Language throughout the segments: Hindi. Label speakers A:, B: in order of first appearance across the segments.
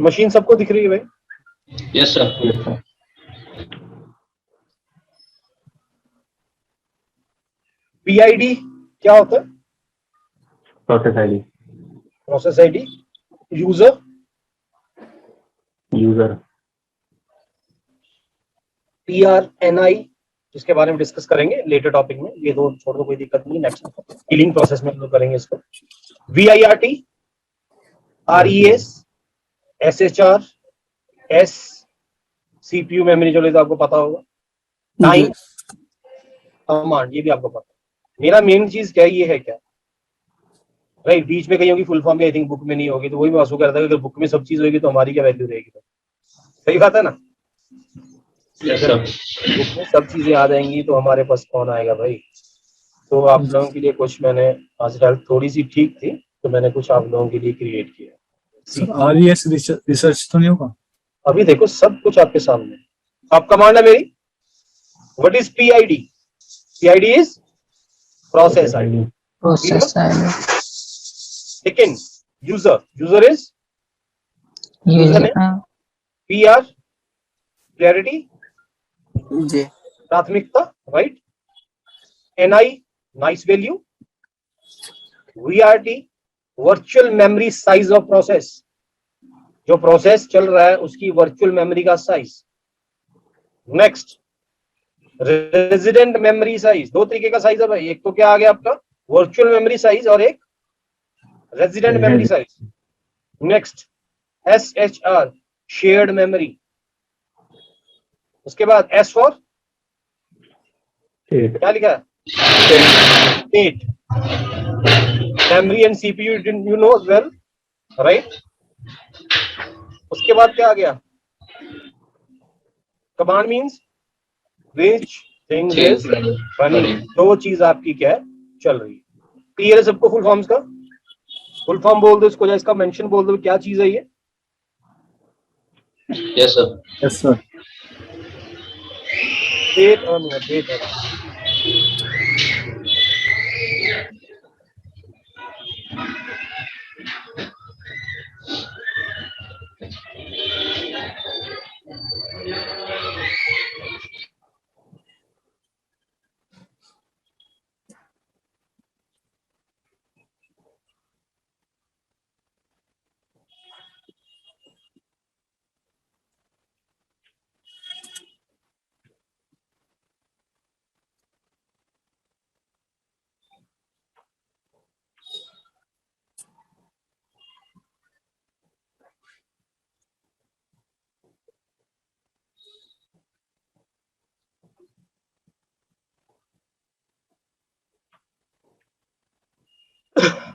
A: मशीन सबको दिख रही है भाई?
B: Yes sir.
A: पीआईडी क्या होता है?
C: Process ID.
A: Process ID. User.
C: User.
A: PRNI, जिसके बारे में डिस्कस करेंगे लेटर टॉपिक में, ये दो छोड़ दो, कोई दिक्कत नहीं, नेक्स्ट हीलिंग प्रोसेस में हम लोग करेंगे इसको। वीआईआरटी, आरईएस, एसएचआर, एस, सीपीयू मेमोरी, चलो तो आपको पता होगा। टाइम कमांड, ये भी आपको पता है। मेरा मेन चीज क्या ये है क्या, राइट, बीच में कहीं होगी फुल फॉर्म भी आई थिंक बुक में नहीं होगी, तो वही मैं कह रहा था कि अगर बुक में सब चीज होगी तो हमारी क्या वैल्यू रहेगी? तो सही बात है ना?
B: Yes sir.
A: बुक में सब चीजें आ जाएंगी तो हमारे पास कौन आएगा भाई? तो आप लोगों के लिए कुछ मैंने, आज हेल्थ थोड़ी सी ठीक थी तो मैंने कुछ आप लोगों के लिए क्रिएट किया।
D: आरईएस रिसर्च तो नहीं होगा?
A: अभी देखो सब कुछ आपके सामने। आप कमांड है मेरी, what is PID? PID is process ID.
E: Process ID.
A: Second, user, user is user name. PR, clarity,
E: जी।
A: प्राथमिकता, right. NI, nice value. VRT, virtual memory size of process, जो प्रोसेस चल रहा है उसकी वर्चुअल मेमोरी का size. Next, resident memory size, दो तरीके का साइज है भाई, एक तो क्या आ गया आपका वर्चुअल मेमोरी साइज और एक resident memory size. Next, SHR, shared memory. उसके बाद एस फॉर क्या लिखा है? State. Memory and CPU you know well, right. उसके बाद क्या आ गया? Command means which thing is running, दो चीज आपकी क्या है, चल रही है। क्लियर है सबको? फुल फॉर्म्स का फुल फॉर्म बोल दो इसको, या इसका मेंशन बोल दो, क्या चीज है ये?
B: Yes sir.
D: Yes sir.
A: Date on या date on.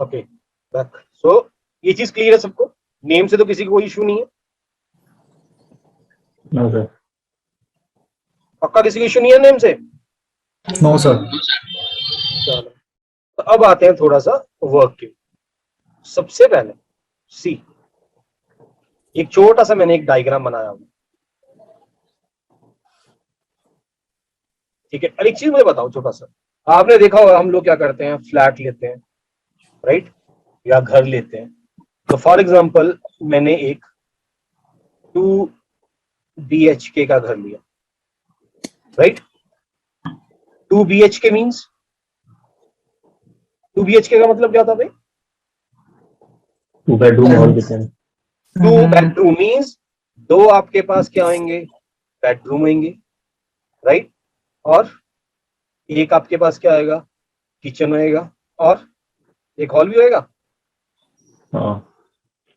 A: Okay back. So ये चीज क्लियर है सबको? नेम से तो किसी को कोई इशू नहीं है?
C: No sir.
A: पक्का किसी को इशू नहीं है नेम से?
D: No sir.
A: चलो तो अब आते हैं थोड़ा सा वर्क के। सबसे पहले सी, एक छोटा सा मैंने एक डायग्राम बनाया हुआ, ठीक है। और एक चीज मुझे बताओ छोटा सा, आपने देखा होगा हम लोग क्या करते हैं, फ्लैट लेते हैं, राइट, या घर लेते हैं। तो फॉर एग्जांपल मैंने एक 2 BHK का घर लिया, राइट। 2 BHK मींस 2 BHK का मतलब क्या होता है भाई?
C: 2 बेडरूम और किचन।
A: 2 बेडरूम मींस दो आपके पास क्या होंगे, बेडरूम होंगे, राइट। और एक आपके पास क्या आएगा, किचन होएगा, और एक हॉल भी होएगा,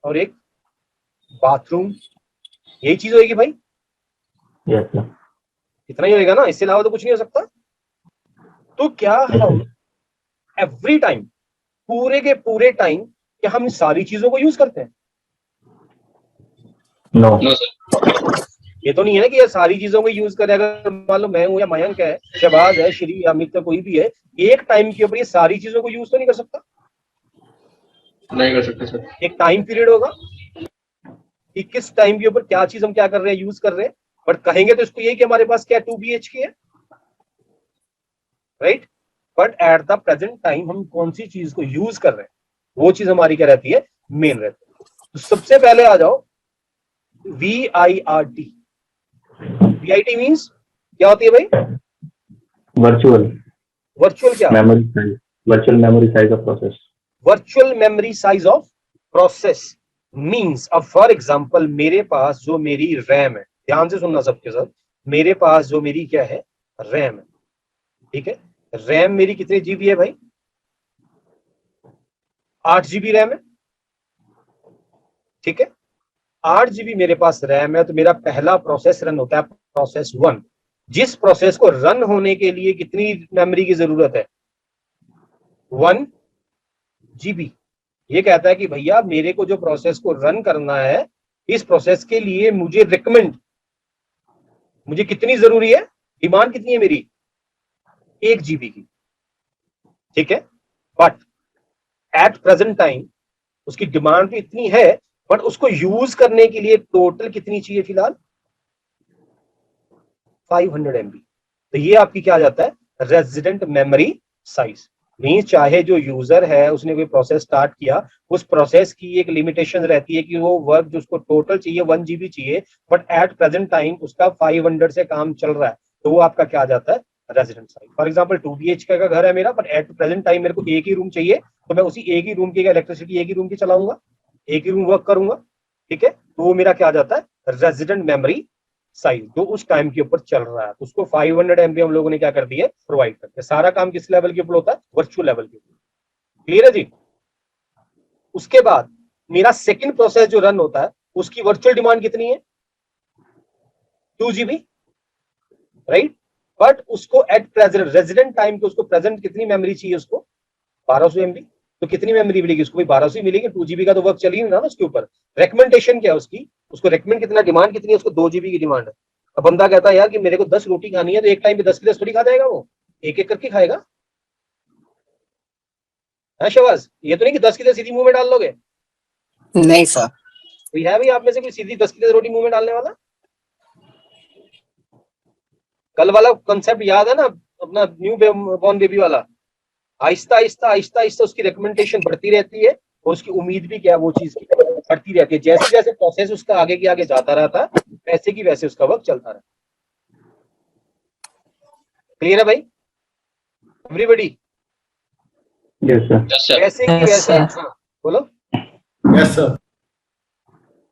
A: और एक बाथरूम। यही चीज होगी भाई?
C: Yes sir.
A: इतना ही होएगा ना, इससे अलावा तो कुछ नहीं हो सकता। तो क्या हम एवरी टाइम, पूरे के पूरे टाइम, क्या हम सारी चीजों को यूज करते हैं?
C: नो।
B: No sir.
A: ये तो नहीं है ना कि ये सारी चीजों को यूज करें। अगर मान लो मैं हूं या मयंक है, शहबाज है, श्री, अमित है, कोई भी है, एक टाइम के ऊपर ये सारी चीजों को यूज तो नहीं कर सकता।
B: नहीं कर सकते सर।
A: एक टाइम पीरियड होगा कि किस टाइम के ऊपर क्या चीज हम क्या कर रहे हैं, यूज कर रहे हैं। बट कहेंगे तो इसको यही कि हमारे पास क्या 2 BHK है, right. But at the present time हम कौन सी चीज को यूज कर रहे हैं, वो चीज हमारी क्या रहती है, मेन रहती है। तो सबसे पहले आ जाओ, VIRT. VIT मीन्स क्या होती है भाई?
C: वर्चुअल
A: वर्चुअल क्या?
C: Memory size, virtual memory size of process.
A: Virtual memory size of process means, अब फॉर एग्जांपल मेरे पास जो मेरी रैम है, ध्यान से सुनना सबके साथ, मेरे पास जो मेरी क्या है, रैम है, ठीक है, रैम मेरी कितने जीबी है भाई? 8 जीबी रैम है, ठीक है, 8 जीबी मेरे पास रैम है, तो मेरा पहला प्रोसेस रन होता है प्रोसेस 1. जिस प्रोसेस को रन होने के लिए कितनी मेमोरी की जरूरत है? 1 जीबी. ये कहता है कि भैया मेरे को जो प्रोसेस को रन करना है, इस प्रोसेस के लिए मुझे रिकमेंड, मुझे कितनी जरूरी है, डिमांड कितनी है मेरी? 1 जीबी की, ठीक है. बट एट प्रेजेंट टाइम उसकी डिमांड तो इतनी है, बट उसको यूज करने के लिए टोटल कितनी चाहिए फिलहाल? 500 MB. तो ये आपकी क्या आ जाता है? Resident memory size. मींस चाहे जो यूजर है उसने कोई प्रोसेस स्टार्ट किया, उस प्रोसेस की एक लिमिटेशन रहती है कि वो वर्क जो उसको टोटल चाहिए 1 जीबी चाहिए, बट एट प्रेजेंट टाइम उसका 500 से काम चल रहा है, तो वो आपका क्या आ जाता है? Resident size. For example 2 BHK का घर है मेरा, बट एट प्रेजेंट टाइम मेरे को एक ही रूम चाहिए, तो मैं उसी एक ही रूम की इलेक्ट्रिसिटी एक ही रूम की चलाऊंगा, एक ही रूम वर्क करूंगा, ठीक है. तो वो मेरा क्या आ जाता है? रेजिडेंट मेमोरी साइज, जो उस टाइम के ऊपर चल रहा है. तो उसको 500 MB हम लोगों ने क्या कर दिया? प्रोवाइड कर दिया. सारा काम किस लेवल के ऊपर होता है? वर्चुअल लेवल के ऊपर. क्लियर है जी? उसके बाद मेरा सेकंड प्रोसेस जो रन होता है, उसकी वर्चुअल डिमांड कितनी है? 2 जीबी, राइट. बट उसको एट प्रेजेंट रेजिडेंट टाइम पे उसको प्रेजेंट कितनी मेमोरी चाहिए? उसको 1200 MB. तो कितनी मेमोरी मिलेगी उसको? 1200 मिलेगी. 2 जीबी का तो वर्क चल ही नहीं रहा ना उसके ऊपर. रिकमेंडेशन क्या है उसकी? उसको रिकमेंड कितना, डिमांड कितनी है उसको? 2 जीबी की डिमांड है. अब बंदा कहता है यार कि मेरे को 10 रोटी खानी है, तो एक टाइम पे 10 की 10 थोड़ी खा जाएगा वो, एक एक करके खाएगा. है शहबाज? ये तो नहीं कि 10 की 10 सीधी मुंह में डाल लोगे.
E: नहीं सर.
A: कोई है भाई आप में से कोई सीधी 10 की 10 रोटी मुंह में डालने वाला? कल वाला कंसेप्ट याद है ना अपना, न्यू बॉर्न बेबी वाला? आहिस्ता आहिस्ता आहिस्ता आहिस्ता उसकी रिकमेंडेशन बढ़ती रहती है, और उसकी उम्मीद भी क्या है, वो चीज की बढ़ती रहती है. जैसे जैसे प्रोसेस उसका आगे की आगे जाता रहता है, वैसे की वैसे उसका वर्क चलता रहता है. क्लियर है भाई everybody?
C: Yes sir.
B: Yes, sir.
A: वैसे की
E: Yes,
A: वैसे,
E: sir.
A: हाँ बोलो.
D: Yes sir.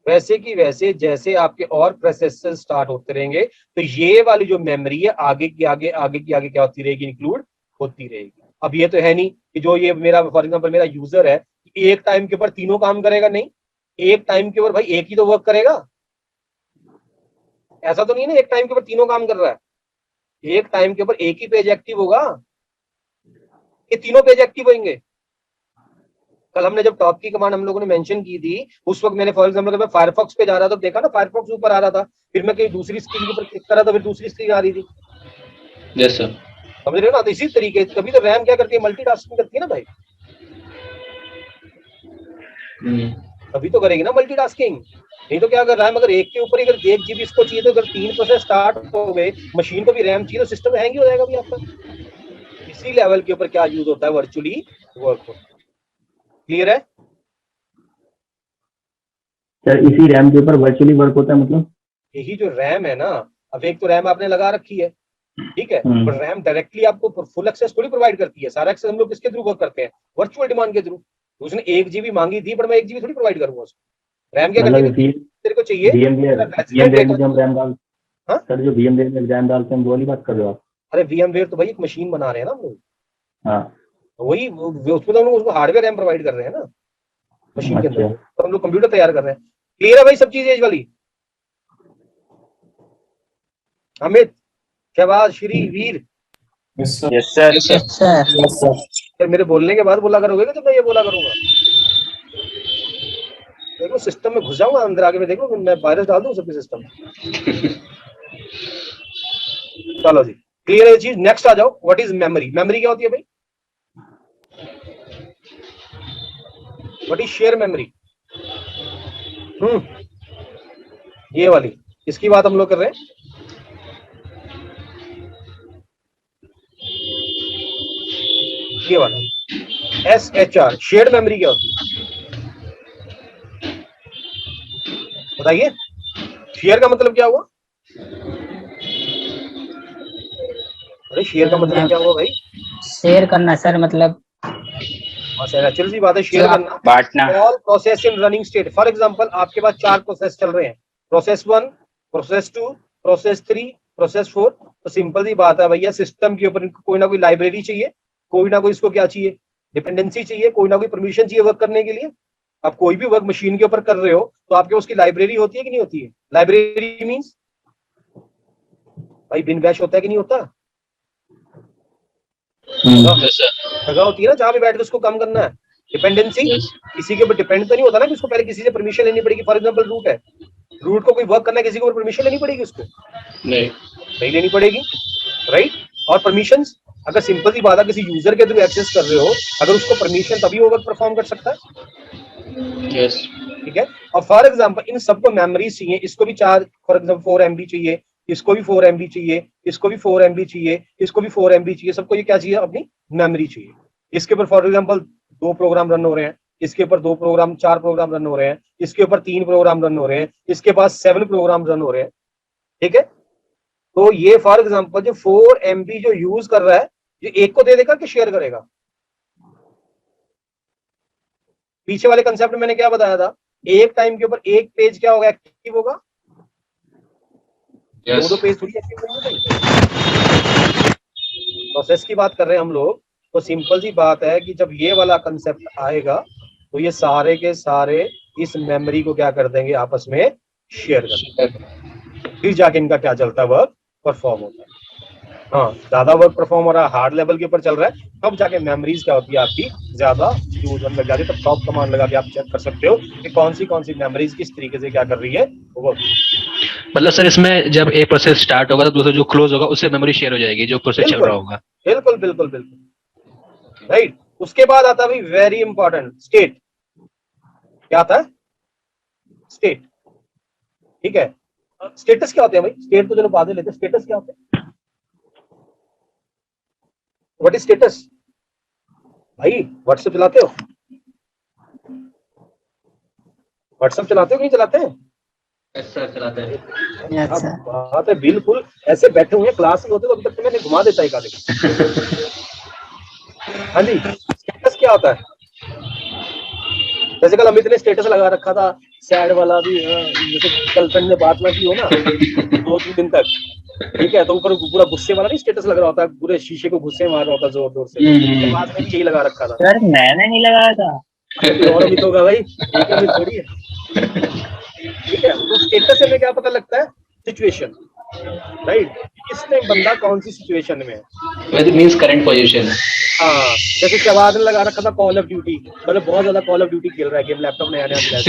A: वैसे की वैसे जैसे आपके और प्रोसेस स्टार्ट होते रहेंगे, तो ये वाली जो मेमोरी है आगे की आगे आगे की आगे क्या होती रहेगी? इंक्लूड होती रहेगी. अब ये तो है नहीं कि जो ये मेरा फॉर एग्जांपल मेरा यूजर है, एक टाइम के ऊपर तीनों काम करेगा. नहीं, एक टाइम के ऊपर भाई एक ही तो वर्क करेगा. ऐसा तो नहीं है ना एक टाइम के ऊपर तीनों काम कर रहा है. एक टाइम के ऊपर एक ही पेज एक्टिव होगा, ये तीनों पेज एक्टिव होंगे. कल हमने जब टॉप की कमांड हम लोगों ने मेंशन की थी, उस वक्त मैंने फॉर एग्जांपल मैं फायरफॉक्स पे जा रहा था, देखा ना फायरफॉक्स ऊपर आ रहा था, फिर मैं कहीं दूसरी स्क्रीन के ऊपर क्लिक कर रहा था, फिर दूसरी स्क्रीन आ रही थी.
B: Yes, sir.
A: समझ रहे हो ना? तो इसी तरीके कभी तो रैम क्या करती है? मल्टीटास्किंग करती है ना भाई. अभी तो करेगी ना मल्टीटास्किंग. नहीं तो क्या, अगर रैम अगर एक के ऊपर ही अगर 1 जीबी इसको चाहिए, तो अगर 3 प्रोसेस स्टार्ट हो गए, मशीन को भी रैम चाहिए, तो सिस्टम हैंग ही हो जाएगा भी आपका. इसी लेवल के ऊपर क्या यूज होता है? वर्चुअली वर्क होता है. क्लियर है?
C: सर इसी रैम के ऊपर वर्चुअली वर्क होता है मतलब?
A: यही जो रैम है ना, अब एक तो रैम आपने लगा रखी है, ठीक है, पर रैम डायरेक्टली आपको फुल एक्सेस थोड़ी प्रोवाइड करती है. सारा एक्सेस हम लोग किसके थ्रू वर्क करते हैं? वर्चुअल डिमांड के थ्रू. उसने 1 जीबी मांगी थी, पर मैं 1 जीबी थोड़ी प्रोवाइड करूंगा उसको. रैम क्या करती है? तेरे को चाहिए
C: VMware में जो हम रैम डाल,
A: हाँ?
C: सर जो VMware में रैम डालते हैं वो वाली बात कर रहे हो आप?
A: अरे VMware तो भाई एक मशीन बना रहे हैं ना हम लोग.
C: हाँ.
A: वही उसमें तो हम लोग उसको हार्डवेयर रैम प्रोवाइड कर रहे हैं ना मशीन के अंदर.
C: अच्छा.
A: तो हम लोग कंप्यूटर तैयार कर रहे हैं. क्लियर है भाई सब चीजें वाली? Amit, Shahbaz, Shri, Veer,
D: yes sir.
B: Yes, sir. Yes, sir.
E: Yes, sir.
A: फिर मेरे बोलने के बाद बोला करोगे कि मैं ये बोला करूंगा? देखो सिस्टम में घुस जाऊंगा अंदर आके, मैं देखो मैं वायरस डाल दूं सबके सिस्टम में. चलो जी, क्लियर है चीज. नेक्स्ट आ जाओ. What is memory? मेमोरी क्या होती है भाई? What is share memory? ये वाली, इसकी बात हम लोग कर रहे हैं. ये वाला SHR शेयर्ड मेमोरी क्या होती है? बताइए. शेयर का मतलब क्या हुआ? अरे शेयर का मतलब क्या हुआ भाई?
E: शेयर करना सर, मतलब
A: सर नेचुरल सी बात है, शेयर करना।
F: बांटना।
A: All process in running state, for example आपके पास 4 प्रोसेस चल रहे हैं, प्रोसेस 1, प्रोसेस 2, प्रोसेस 3, प्रोसेस 4। तो सिंपल सी बात है भैया, सिस्टम के ऊपर कोई ना कोई लाइब्रेरी चाहिए, कोई ना कोई इसको क्या चाहिए, डिपेंडेंसी चाहिए, कोई ना कोई परमिशन चाहिए वर्क करने के लिए। आप कोई भी वर्क मशीन के ऊपर कर रहे हो तो आपके उसकी लाइब्रेरी होती है कि नहीं होती है? लाइब्रेरी मींस भाई बिन बैश होता है कि नहीं होता?
B: Yes, sir.
A: जगह होती है ना जहां पे बैठ के उसको काम करना है। Dependency
B: Yes.
A: किसी के ऊपर डिपेंड तो नहीं होता ना कि उसको पहले किसी से परमिशन लेनी पड़ेगी। फॉर एग्जांपल रूट है, रूट को कोई वर्क करना है, किसी को परमिशन लेनी पड़ेगी उसको?
B: नहीं।
A: नहीं लेनी पड़ेगी, राइट। और परमिशंस, अगर सिंपल सी बात है किसी यूजर के थ्रू एक्सेस कर रहे हो, अगर उसको परमिशन तभी वो वर्क परफॉर्म कर सकता है।
B: Yes.
A: ठीक है। और फॉर एग्जांपल इन सबको मेमोरीज चाहिए, इसको भी 4 फॉर एग्जांपल 4 MB चाहिए, इसको भी 4 MB चाहिए, इसको भी 4 MB चाहिए, इसको भी 4 MB चाहिए, सबको ये क्या चाहिए? अपनी मेमोरी चाहिए। इसके ऊपर फॉर एग्जांपल 2 प्रोग्राम रन हो रहे हैं, इसके ऊपर 2 प्रोग्राम 4 प्रोग्राम रन हो रहे हैं, इसके ऊपर 3 प्रोग्राम रन हो रहे हैं, इसके पास 7 प्रोग्राम रन हो रहे हैं। ठीक है। तो ये फॉर एग्जांपल जो 4 MB जो यूज कर रहा है, ये एक को दे देगा कि शेयर करेगा? पीछे वाले कंसेप्ट में मैंने क्या बताया था, एक टाइम के ऊपर एक पेज क्या होगा, एक्टिव होगा।
B: Yes.
A: दो पेज थोड़ी एक्टिव होंगे। प्रोसेस की बात कर रहे हैं हम लोग, तो सिंपल सी बात है कि जब ये वाला कंसेप्ट आएगा तो ये सारे के सारे इस मेमोरी को क्या कर देंगे, आपस में शेयर कर देंगे। फिर जाके इनका क्या चलता है, वर्क परफॉर्म होता है। हाँ, ज्यादा वर्क परफॉर्म हो रहा है, हार्ड लेवल के ऊपर चल रहा है, तब जाके मेमोरीज क्या होती है आपकी ज्यादा यूज होने लग जाती है। तब टॉप कमांड लगा के आप चेक कर सकते हो कि कौन सी मेमोरीज किस तरीके से क्या कर रही है वो।
B: मतलब सर इसमें जब एक प्रोसेस स्टार्ट होगा तो दूसरा जो क्लोज होगा उससे मेमोरी शेयर हो जाएगी जो प्रोसेस चल रहा होगा।
A: बिल्कुल बिल्कुल बिल्कुल, राइट। उसके बाद आता है भाई वेरी इंपॉर्टेंट, स्टेट। क्या आता है? स्टेट। ठीक है। स्टेटस क्या होते हैं भाई? स्टेट तो चलो बाद में लेते हैं, स्टेटस क्या होते हैं? What is status? भाई व्हाट्सएप चलाते हो? व्हाट्सएप चलाते हो कि नहीं चलाते हैं?
B: सर चलाते हैं।
E: अच्छा
A: बात है, बिल्कुल ऐसे बैठे हुए क्लास में होते तो अभी तक तो मैंने घुमा देता है एक। हाँ जी, स्टेटस क्या होता है? जैसे कल अमित ने स्टेटस लगा रखा था सैड वाला भी, जैसे गर्लफ्रेंड ने बात ना की हो ना 2-3 दिन तक, ठीक है, तो ऊपर पूरा गुस्से वाला नहीं स्टेटस लग रहा होता है, पूरे शीशे को गुस्से मार रहा होता जोर जोर से। तो बाद में भी यही लगा रखा था।
E: सर, मैंने नहीं लगाया था।
A: और अमित होगा भाई, एक अमित थोड़ी है। ठीक है। तो स्टेटस से हमें क्या पता लगता है? Situation, right. इस टाइम बंदा कौन सी सिचुएशन में है,
B: It means current position.
A: हाँ। जैसे शहबाज ने लगा रखा था कॉल ऑफ ड्यूटी, मतलब बहुत ज्यादा कॉल ऑफ ड्यूटी खेल रहा है, गेम लैपटॉप नया नया मिला है।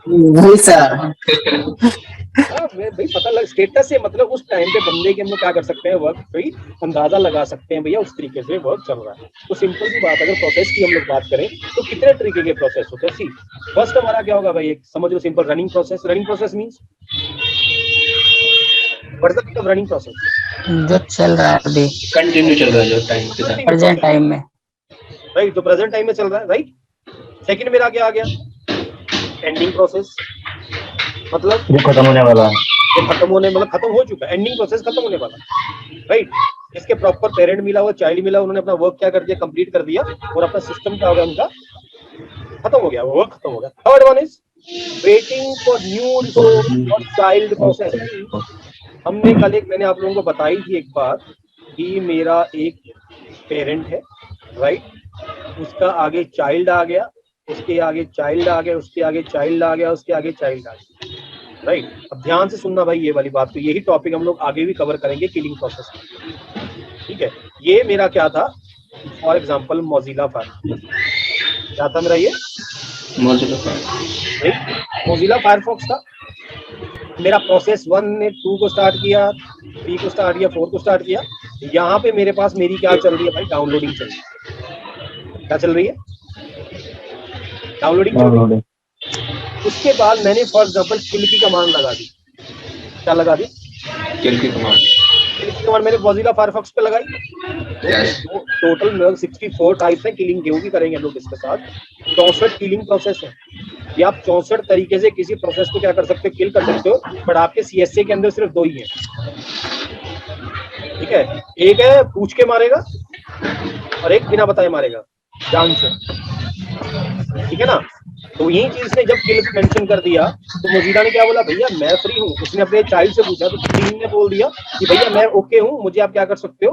E: नहीं सर।
A: हाँ, भाई पता लग, स्टेटस से मतलब उस टाइम पे बंदे के हम लोग क्या कर सकते हैं, वर्क भाई अंदाजा लगा सकते हैं भैया उस तरीके से वर्क चल रहा है। तो सिंपल सी बात, अगर प्रोसेस की हम लोग बात करें तो कितने तरीके के प्रोसेस होते हैं। सी फर्स्ट हमारा क्या होगा भाई, एक समझ लो simple running process. Running process means what is the meaning of running process?
E: जो चल रहा है अभी
B: कंटिन्यू चल रहा है जो टाइम के साथ।
E: प्रेजेंट टाइम में,
A: राइट। तो प्रेजेंट टाइम में चल रहा है, राइट। सेकंड मेरा क्या आ गया, एंडिंग प्रोसेस, मतलब
C: जो खत्म होने वाला है,
A: ये खत्म होने मतलब खत्म हो चुका है, एंडिंग प्रोसेस खत्म होने वाला, राइट। इसके प्रॉपर पेरेंट मिला हुआ, चाइल्ड मिला, उन्होंने अपना वर्क क्या कर दिया, कंप्लीट कर दिया, और अपना सिस्टम क्या हो गया उनका, खत्म हो गया, वो वर्क खत्म हो गया। Third one is waiting for new resource और चाइल्ड प्रोसेस। हमने कल एक, मैंने आप लोगों को बताई थी एक बात कि मेरा एक पेरेंट है, राइट, उसका आगे चाइल्ड आ गया, उसके आगे चाइल्ड आ गया, उसके आगे चाइल्ड आ गया, उसके आगे चाइल्ड आ गया, राइट। अब ध्यान से सुनना भाई ये वाली बात, तो यही टॉपिक हम लोग आगे भी कवर करेंगे किलिंग प्रोसेस में, ठीक है। ये मेरा क्या था, फॉर एग्जांपल मोजिला फायरफॉक्स, क्या था मेरा ये, मोजिला फायरफॉक्स था। मेरा प्रोसेस 1 ने 2 को स्टार्ट किया, 3 को स्टार्ट किया, 4 को स्टार्ट किया। यहाँ पे मेरे पास मेरी क्या चल रही है भाई, डाउनलोडिंग चल रही है। क्या चल रही है? डाउनलोडिंग चल रही है। उसके बाद मैंने फॉर एग्जांपल किल की कमांड लगा दी। क्या लगा दी?
B: किल की कमांड।
A: किल की कमांड मैंने मोजिला फायरफॉक्स पे लगाई। टोटल 64 टाइप्स है किलिंग के, वो भी करेंगे हम लोग इसके साथ। 64 किलिंग प्रोसेस है, कि आप 64 तरीके से किसी प्रोसेस को क्या कर सकते हो, किल कर सकते हो, बट आपके सीएसए के अंदर सिर्फ 2 ही है। ठीक है, एक है पूछ के मारेगा और एक बिना बताए मारेगा जान से। ठीक है ना, तो यही चीज ने जब किल मेंशन कर दिया तो मोजिला ने क्या बोला, भैया मैं फ्री हूँ। उसने अपने चाइल्ड से पूछा तो चाइल्ड ने बोल दिया कि भैया मैं ओके हूँ, मुझे आप क्या कर सकते हो,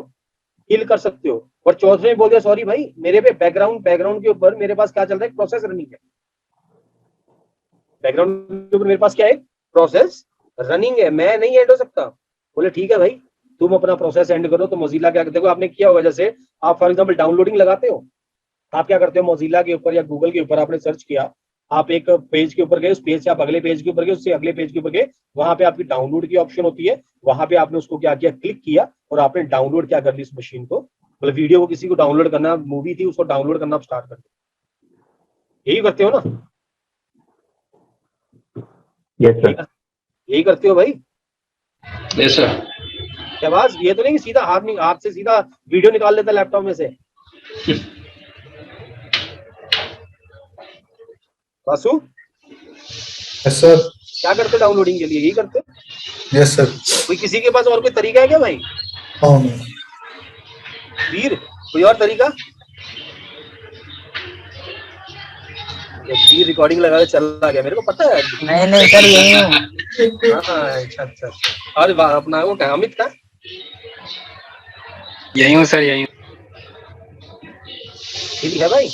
A: किल कर सकते हो। और चौथे ने बोल दिया सॉरी भाई, मेरे पे बैकग्राउंड के ऊपर मेरे पास क्या चल रहा है, प्रोसेस रनिंग है। बैकग्राउंड के ऊपर मेरे पास क्या है, प्रोसेस रनिंग है, मैं नहीं एंड हो सकता। बोले ठीक है भाई, तुम अपना प्रोसेस एंड करो। तो मोजिला क्या, देखो आपने किया होगा, जैसे आप फॉर एग्जांपल डाउनलोडिंग लगाते हो, आप क्या करते हो, मोजिला के ऊपर या गूगल के ऊपर आपने सर्च किया, आप एक पेज के ऊपर गए, उस पेज से आप अगले पेज के ऊपर गए, उससे अगले पेज के ऊपर गए, वहां पे आपकी डाउनलोड की ऑप्शन होती है, वहां पे आपने उसको क्या किया, क्लिक किया और आपने डाउनलोड क्या कर ली उस मशीन को, मतलब वीडियो को किसी को डाउनलोड करना, मूवी थी उसको डाउनलोड करना स्टार्ट कर दिया। यही करते हो ना?
C: Yes sir.
A: यही करते हो भाई?
B: Yes sir.
A: शहबाज, ये तो नहीं कि सीधा हाथ से सीधा वीडियो निकाल लेता लैपटॉप में से। Vasu,
D: yes sir.
A: क्या करते डाउनलोडिंग के लिए? यही करते?
D: Yes sir.
A: कोई किसी के पास और कोई तरीका है क्या भाई?
D: हाँ
A: वीर, कोई और तरीका? वीर रिकॉर्डिंग लगा के चला गया, मेरे को पता है।
E: नहीं सर, यही हूँ।
A: हाँ, अच्छा। और अपना वो क्या, अमित का?
F: यही हूँ सर, यही हूँ।
A: ठीक है भाई।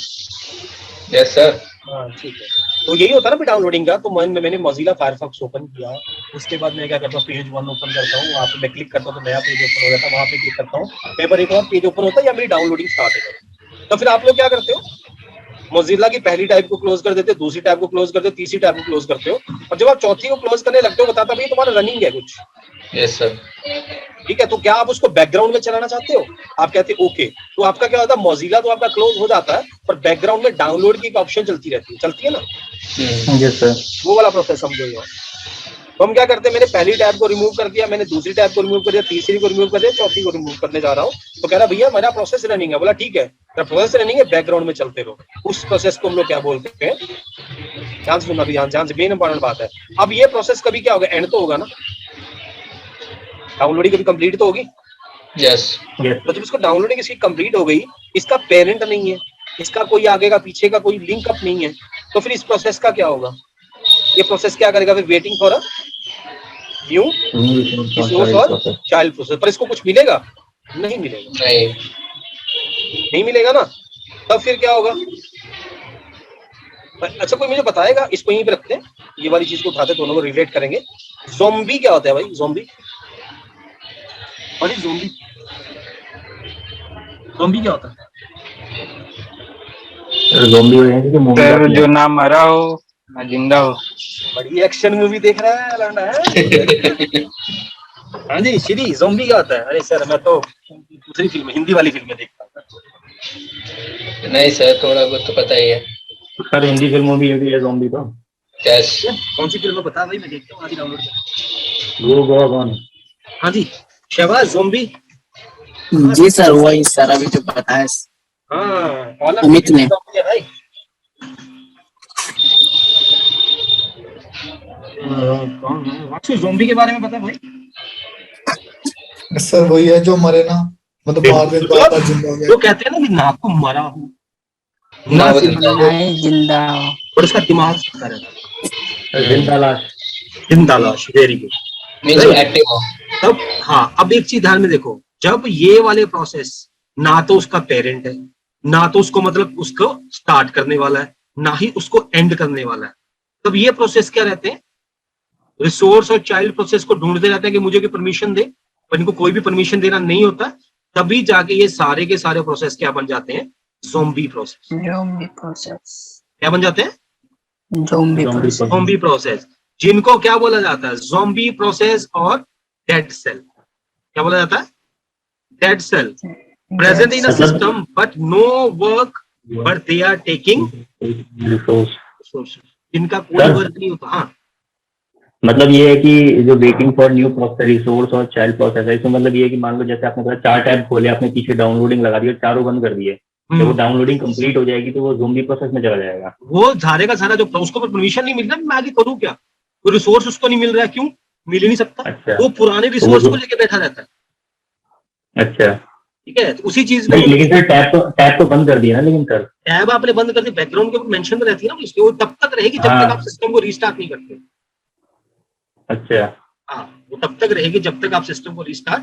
B: Yes sir.
A: हाँ ठीक है, तो यही होता है ना डाउनलोडिंग का। तो मैंने मोजिला फायरफॉक्स ओपन किया, उसके बाद मैं क्या करता हूँ, पेज 1 ओपन करता हूँ, वहाँ पे मैं क्लिक करता हूँ तो नया पेज ओपन हो जाता है, वहाँ पे क्लिक करता हूँ, पेज पर एक और पेज ओपन होता है या मेरी डाउनलोडिंग स्टार्ट हो जाती है। तो फिर आप लोग क्या करते हो, मोजिला की पहली टाइप को क्लोज कर देते हो, दूसरी टाइप को क्लोज करते हो, तीसरी टाइप को क्लोज करते हो, और जब आप चौथी को क्लोज करने लगते हो बताता भाई तुम्हारा रनिंग है कुछ।
B: Yes sir.
A: ठीक है, तो क्या आप उसको बैकग्राउंड में चलाना चाहते हो? आप कहते हो ओके, तो आपका क्या होता है, मोजिला तो आपका क्लोज हो जाता है, पर बैकग्राउंड में डाउनलोड की एक ऑप्शन चलती है ना,
C: यस सर।
A: वो वाला प्रोसेस समझो यार। तो हम क्या करते हैं, मैंने पहली टैब को रिमूव कर दिया, मैंने दूसरी टैब को रिमूव कर दिया, तीसरी को रिमूव कर दिया, चौथी को रिमूव करने जा रहा हूँ। तो कह रहा भैया मेरा प्रोसेस रनिंग है। बोला ठीक है, प्रोसेस रनिंग है, बैकग्राउंड में चलते रहो। उस प्रोसेस को हम लोग क्या बोलते हैं, ध्यान से सुनना, ध्यान से, मेन इंपॉर्टेंट बात है। अब ये प्रोसेस कभी क्या होगा, एंड तो होगा ना, डाउनलोडिंग कभी कंप्लीट तो होगी।
B: यस।
A: तो जब इसको डाउनलोडिंग इसकी कंप्लीट हो गई, इसका पेरेंट नहीं है, इसका कोई आगे का पीछे का कोई लिंक अप नहीं है, तो फिर इस प्रोसेस का क्या होगा, ये प्रोसेस क्या करेगा, फिर waiting for a new resource और चाइल्ड प्रोसेस। पर इसको कुछ मिलेगा? नहीं मिलेगा, नहीं मिलेगा ना। तब फिर क्या होगा? अच्छा कोई मुझे बताएगा, इसको यहीं पे रखते हैं, ये वाली चीज को उठाते, दोनों को रिलेट करेंगे। ज़ॉम्बी क्या होता है भाई? ज़ॉम्बी, अरे ज़ॉम्बी क्या होता है?
C: ज़ॉम्बी हो जाएंगे कि मूवी
F: सर जो ना मरा हो ना जिंदा हो।
A: बड़ी एक्शन मूवी देख रहा है लौंडा है। हाँ जी श्री, ज़ॉम्बी क्या होता है? अरे सर मैं तो दूसरी फिल्म, हिंदी वाली फिल्में देखता हूँ।
B: नहीं सर, थोड़ा बहुत तो पता ही है
C: सर। हिंदी फिल्मों भी है ज़ॉम्बी तो।
B: यस।
A: कौन सी फिल्म बता भाई, मैं देखता हूँ, आदि डाउनलोड कर।
C: गो गोवा गॉन।
A: हाँ जी शहबाज, ज़ॉम्बी।
E: जी सर, वही सर, अभी जो पता है।
A: हाँ
E: अमित ने।
A: भाई ज़ॉम्बी के बारे में पता है भाई?
D: सर वही है जो मरे ना, मतलब मार देता है जिंदा हो
A: वो
D: गया।
A: कहते हैं ना कि ना तो मरा हूँ
B: ना
A: ना
B: जिंदा हो।
E: नहीं जिंदा हो।
A: और उसका दिमाग चलता रहता है।
C: जिंदा लाश।
A: जिंदा लाश, वेरी गुड।
B: मीन्स एक्टिव हो।
A: तब हाँ, अब एक चीज ध्यान में देखो, जब ये वाले प्रोसेस ना तो उसका पेरेंट है, ना तो उसको मतलब उसको स्टार्ट करने वाला है, ना ही उसको एंड करने वाला है, तब ये प्रोसेस क्या रहते हैं, रिसोर्स और चाइल्ड प्रोसेस को ढूंढते रहते हैं कि मुझे कोई परमिशन दे, पर इनको कोई भी परमिशन देना नहीं होता, तभी जाके ये सारे के सारे प्रोसेस क्या बन जाते हैं, ज़ॉम्बी प्रोसेस।
E: Zombie process.
A: क्या बन जाते हैं?
E: Zombie process.
A: ज़ॉम्बी प्रोसेस, जिनको क्या बोला जाता है, ज़ॉम्बी प्रोसेस और डेड सेल। क्या बोला जाता है? Dead cell, present in a system but no work, but they are taking resources, जिनका कोई वर्क नहीं होता। हाँ
C: मतलब ये है कि जो waiting for new process, resource और चाइल्ड प्रोसेस है, इसमें मतलब ये है कि मान लो जैसे आपने कहा 4 टैब खोले, आपने पीछे डाउनलोडिंग लगा दी और चारों बंद कर दिए, जब वो डाउनलोडिंग कंप्लीट हो जाएगी तो वो ज़ोंबी प्रोसेस में चला जाएगा।
A: वो सारे का सारा जो उसको परमिशन नहीं मिल रहा, मैं आगे करूँ क्या, वो रिसोर्स उसको नहीं मिल रहा है, क्यों मिल ही नहीं सकता,
C: अच्छा
A: वो पुराने रिसोर्स को लेके बैठा रहता है।
C: अच्छा
A: ठीक है, तो उसी चीज में
C: नहीं, लेकिन सर टैब तो बंद कर दिया ना, लेकिन सर
A: टैब आपने बंद कर दी, बैकग्राउंड के ऊपर मेंशन तो रहती है ना उसकी, वो तब तक रहेगी जब
C: हाँ।
A: तक आप सिस्टम को रीस्टार्ट नहीं करते।
C: अच्छा
A: हाँ, वो तब तक रहेगी जब तक आप सिस्टम को रीस्टार्ट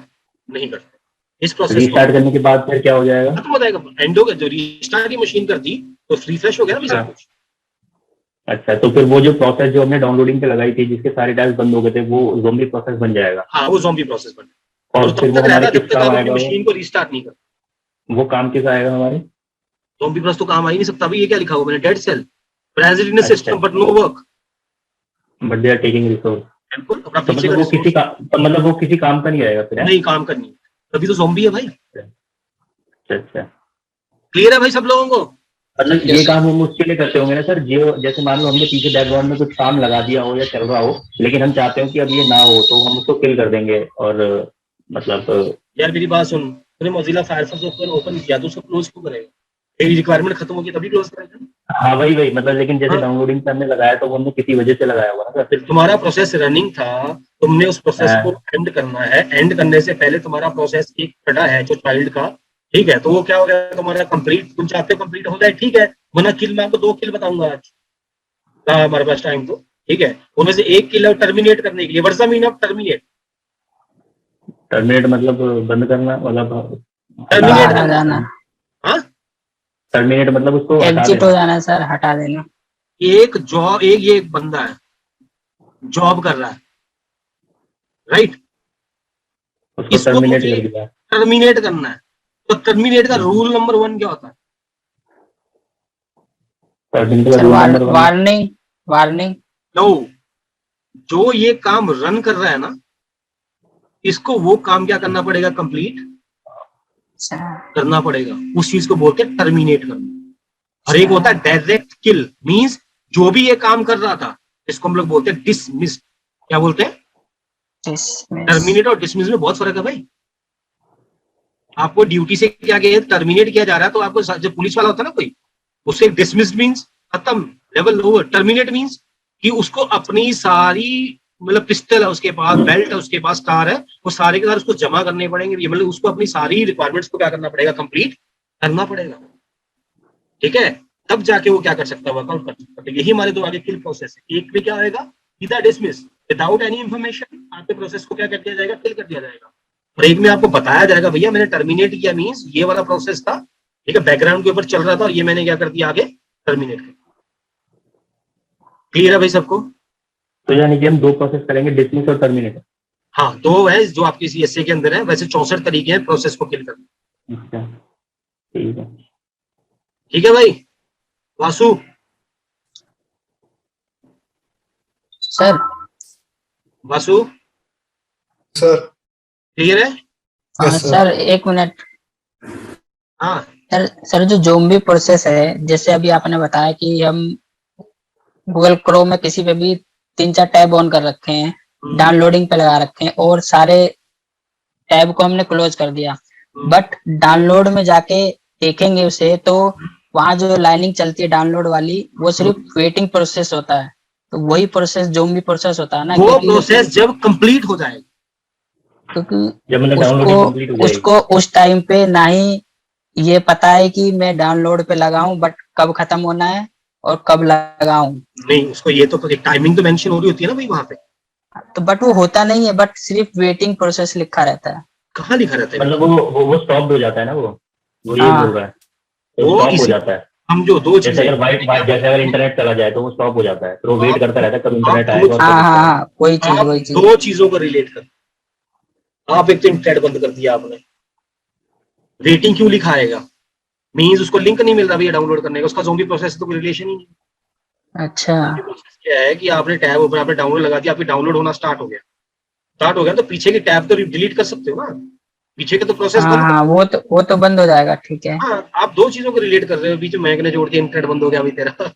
A: नहीं करते। इस प्रोसेस को
C: रीस्टार्ट करने के बाद फिर क्या हो जाएगा?
A: खत्म हो जाएगा, एंड हो गया, जो रीस्टार्ट की मशीन कर दी तो रिफ्रेश हो गया ना सब कुछ।
C: अच्छा, तो फिर वो जो प्रोसेस जो हमने डाउनलोडिंग पे लगाई थी जिसके सारे टैब्स बंद हो गए थे, वो ज़ोंबी प्रोसेस बन जाएगा।
A: हाँ, वो ज़ॉम्बी प्रोसेस बन जाएगा,
C: और
A: और
C: फिर
A: तब
C: वो
A: तक
C: हमारे
A: रहता
C: किस
A: जब तक
C: काम
A: आप अपनी
C: आएगा?
A: मशीन को रीस्टार्ट नहीं करते।
C: वो काम किस आएगा हमारे?
A: ज़ॉम्बी प्रोसेस तो काम आ ही नहीं सकता। अभी ये क्या लिखा हुआ मैंने, डेड सेल प्रेजेंट इन
C: अच्छा।
A: System but no work.
C: But they are taking resource.
A: बिल्कुल, अपना
C: तो
A: पीछे
C: मतलब
A: का
C: वो किसी
A: resource
C: का तो मतलब वो किसी काम का नहीं आएगा फिर, है?
A: नहीं काम करनी है, तभी तो ज़ॉम्बी है भाई।
C: अच्छा अच्छा।
A: क्लियर है भाई सब लोगों को?
C: मतलब ये काम हम उसके लिए करते होंगे ना सर, जो जैसे मान लो हमने पीछे बैकग्राउंड में कुछ काम लगा दिया हो या चल रहा हो, लेकिन हम चाहते हो कि अब ये ना हो, तो हम उसको किल कर देंगे। और मतलब
A: यार मेरी बात सुन, तूने मोजिला फायरफॉक्स ओपन किया तो उसको क्लोज क्यों करेगा? तेरी रिक्वायरमेंट खत्म होगी तभी क्लोज करेगा।
C: हाँ वही मतलब, लेकिन जैसे
A: हाँ।
C: डाउनलोडिंग पे हमने लगाया तो वो हमने किसी वजह से लगाया हुआ ना सर।
A: फिर तुम्हारा प्रोसेस रनिंग था, तुमने उस प्रोसेस
C: हाँ।
A: को एंड करना है, एंड करने से पहले तुम्हारा प्रोसेस एक खड़ा है जो चाइल्ड का, ठीक है, तो वो क्या हो गया तुम्हारा कंप्लीट, तुम चाहते हो कंप्लीट हो जाए, ठीक है, वरना किल मैं आपको 2 किल बताऊंगा आज, हाँ हमारे पास टाइम तो, ठीक है, उनमें से एक किल टर्मिनेट करने के लिए, what's the meaning of terminate?
C: Terminate मतलब बंद करना, मतलब
A: टर्मिनेट
E: बाहर आ
A: करना,
E: जाना,
A: हाँ,
C: टर्मिनेट मतलब उसको हटा
E: एग्जिट हो
C: देना।
E: जाना सर, हटा देना।
A: एक जॉब, एक ये एक बंदा है जॉब कर रहा है, राइट,
C: उसको
A: इसको
C: टर्मिनेट
A: मुझे
C: कर दिया।
A: टर्मिनेट करना है, तो टर्मिनेट का रूल नंबर 1 क्या होता है?
C: टर्मिनेट का
E: sir
C: rule number 1
E: warning, warning.
A: No, जो ये काम रन कर रहा है ना, इसको वो काम क्या करना पड़ेगा, कंप्लीट करना पड़ेगा, उस चीज को बोलते हैं टर्मिनेट करना। और एक होता है डायरेक्ट किल, मींस जो भी ये काम कर रहा था इसको हम लोग बोलते हैं डिसमिस। क्या बोलते हैं? टर्मिनेट और डिसमिस में बहुत फर्क है भाई। आपको ड्यूटी से क्या किया, टर्मिनेट किया जा रहा है, तो आपको जब पुलिस वाला होता है ना कोई, उससे डिसमिस मींस खत्म, लेवल ओवर। टर्मिनेट मींस कि उसको अपनी सारी, मतलब पिस्टल है उसके पास, बेल्ट है उसके पास, कार है, वो सारे के सारे उसको जमा करने पड़ेंगे, ये मतलब उसको अपनी सारी रिक्वायरमेंट्स को क्या करना पड़ेगा, कंप्लीट करना पड़ेगा, ठीक है, तब जाके वो क्या कर सकता है, वर्कआउट कर सकता है। तो यही हमारे दो आगे किल प्रोसेस है। एक में क्या आएगा, सीधा डिसमिस विदाउट एनी इंफॉर्मेशन, आपके प्रोसेस को क्या कर दिया जाएगा, किल कर दिया जाएगा। और एक में आपको बताया जाएगा भैया मैंने टर्मिनेट किया, मींस ये वाला प्रोसेस था, ठीक है, बैकग्राउंड के ऊपर चल रहा था और ये मैंने क्या कर दिया, आगे टर्मिनेट कर। क्लियर है भाई सबको?
C: तो यानी कि हम 2 प्रोसेस करेंगे, डिसमिस और टर्मिनेट।
A: हाँ, 2 है जो आपकी सीएसए के अंदर है, वैसे 64 तरीके हैं प्रोसेस को किल करने।
C: अच्छा ठीक है।
A: ठीक है भाई Vasu?
E: Sir
A: Vasu
D: sir.
A: Clear है?
E: हाँ
D: Yes, sir.
E: सर, एक मिनट।
A: हाँ,
E: सर जो ज़ोंबी प्रोसेस है, जैसे अभी आपने बताया कि हम गूगल क्रोम में किसी पे भी 3-4 टैब ऑन कर रखे हैं, डाउनलोडिंग पे लगा रखे हैं और सारे टैब को हमने क्लोज कर दिया, बट डाउनलोड में जाके देखेंगे उसे तो वहां जो लाइनिंग चलती है डाउनलोड वाली, वो सिर्फ वेटिंग प्रोसेस होता है। तो वही प्रोसेस ज़ोंबी प्रोसेस होता है ना,
A: वो
E: क्योंकि
A: प्रोसेस जब कंप्लीट हो जाएगा,
C: जब मतलब डाउनलोडिंग कंप्लीट हो जाएगी,
E: उसको उस टाइम पे ना ही ये पता है कि मैं डाउनलोड पे लगाऊं, बट कब खत्म होना है और कब लगाऊं।
A: नहीं उसको ये तो एक टाइमिंग तो मेंशन हो रही होती है ना भाई वहां पे,
E: तो बट वो होता नहीं है, बट सिर्फ वेटिंग प्रोसेस लिखा रहता है।
A: कहाँ लिखा रहता है?
C: मतलब वो स्टॉप हो जाता है ना, वो ये
E: हाँ।
C: बोल रहा है, तो
A: वो
C: स्टॉप हो
A: इसी-
C: जाता है।
A: हम जो 2
C: जैसे
A: चीजें,
C: अगर वाइट जैसे अगर इंटरनेट चला जाए तो वो स्टॉप हो जाता है, तो वो वेट करता रहता है कब इंटरनेट
A: आप
C: आएगा और
E: हाँ
C: कब
E: हाँ
C: उसका-
E: हाँ, वही चीज
A: आप
E: वही चीज।
A: 2 चीजों को रिलेट कर, आप एक तो इंटरनेट बंद कर दिया आपने, वेटिंग क्यों लिखा आएगा, मींस उसको लिंक नहीं मिल रहा भैया डाउनलोड करने का, उसका ज़ोंबी प्रोसेस तो कोई रिलेशन ही नहीं।
E: अच्छा
A: प्रोसेस क्या है कि आपने टैब ऊपर आपने डाउनलोड लगा दिया, आपकी डाउनलोड होना स्टार्ट हो गया, तो पीछे की टैब तो डिलीट कर सकते हो ना, पीछे के तो प्रोसेस
E: हाँ
A: बंद
E: हाँ, वो तो बंद हो जाएगा, ठीक है।
A: हाँ, आप 2 चीजों को रिलेट कर रहे हो, बीच में मैग ने जोड़ दिया इंटरनेट बंद हो गया अभी तेरा।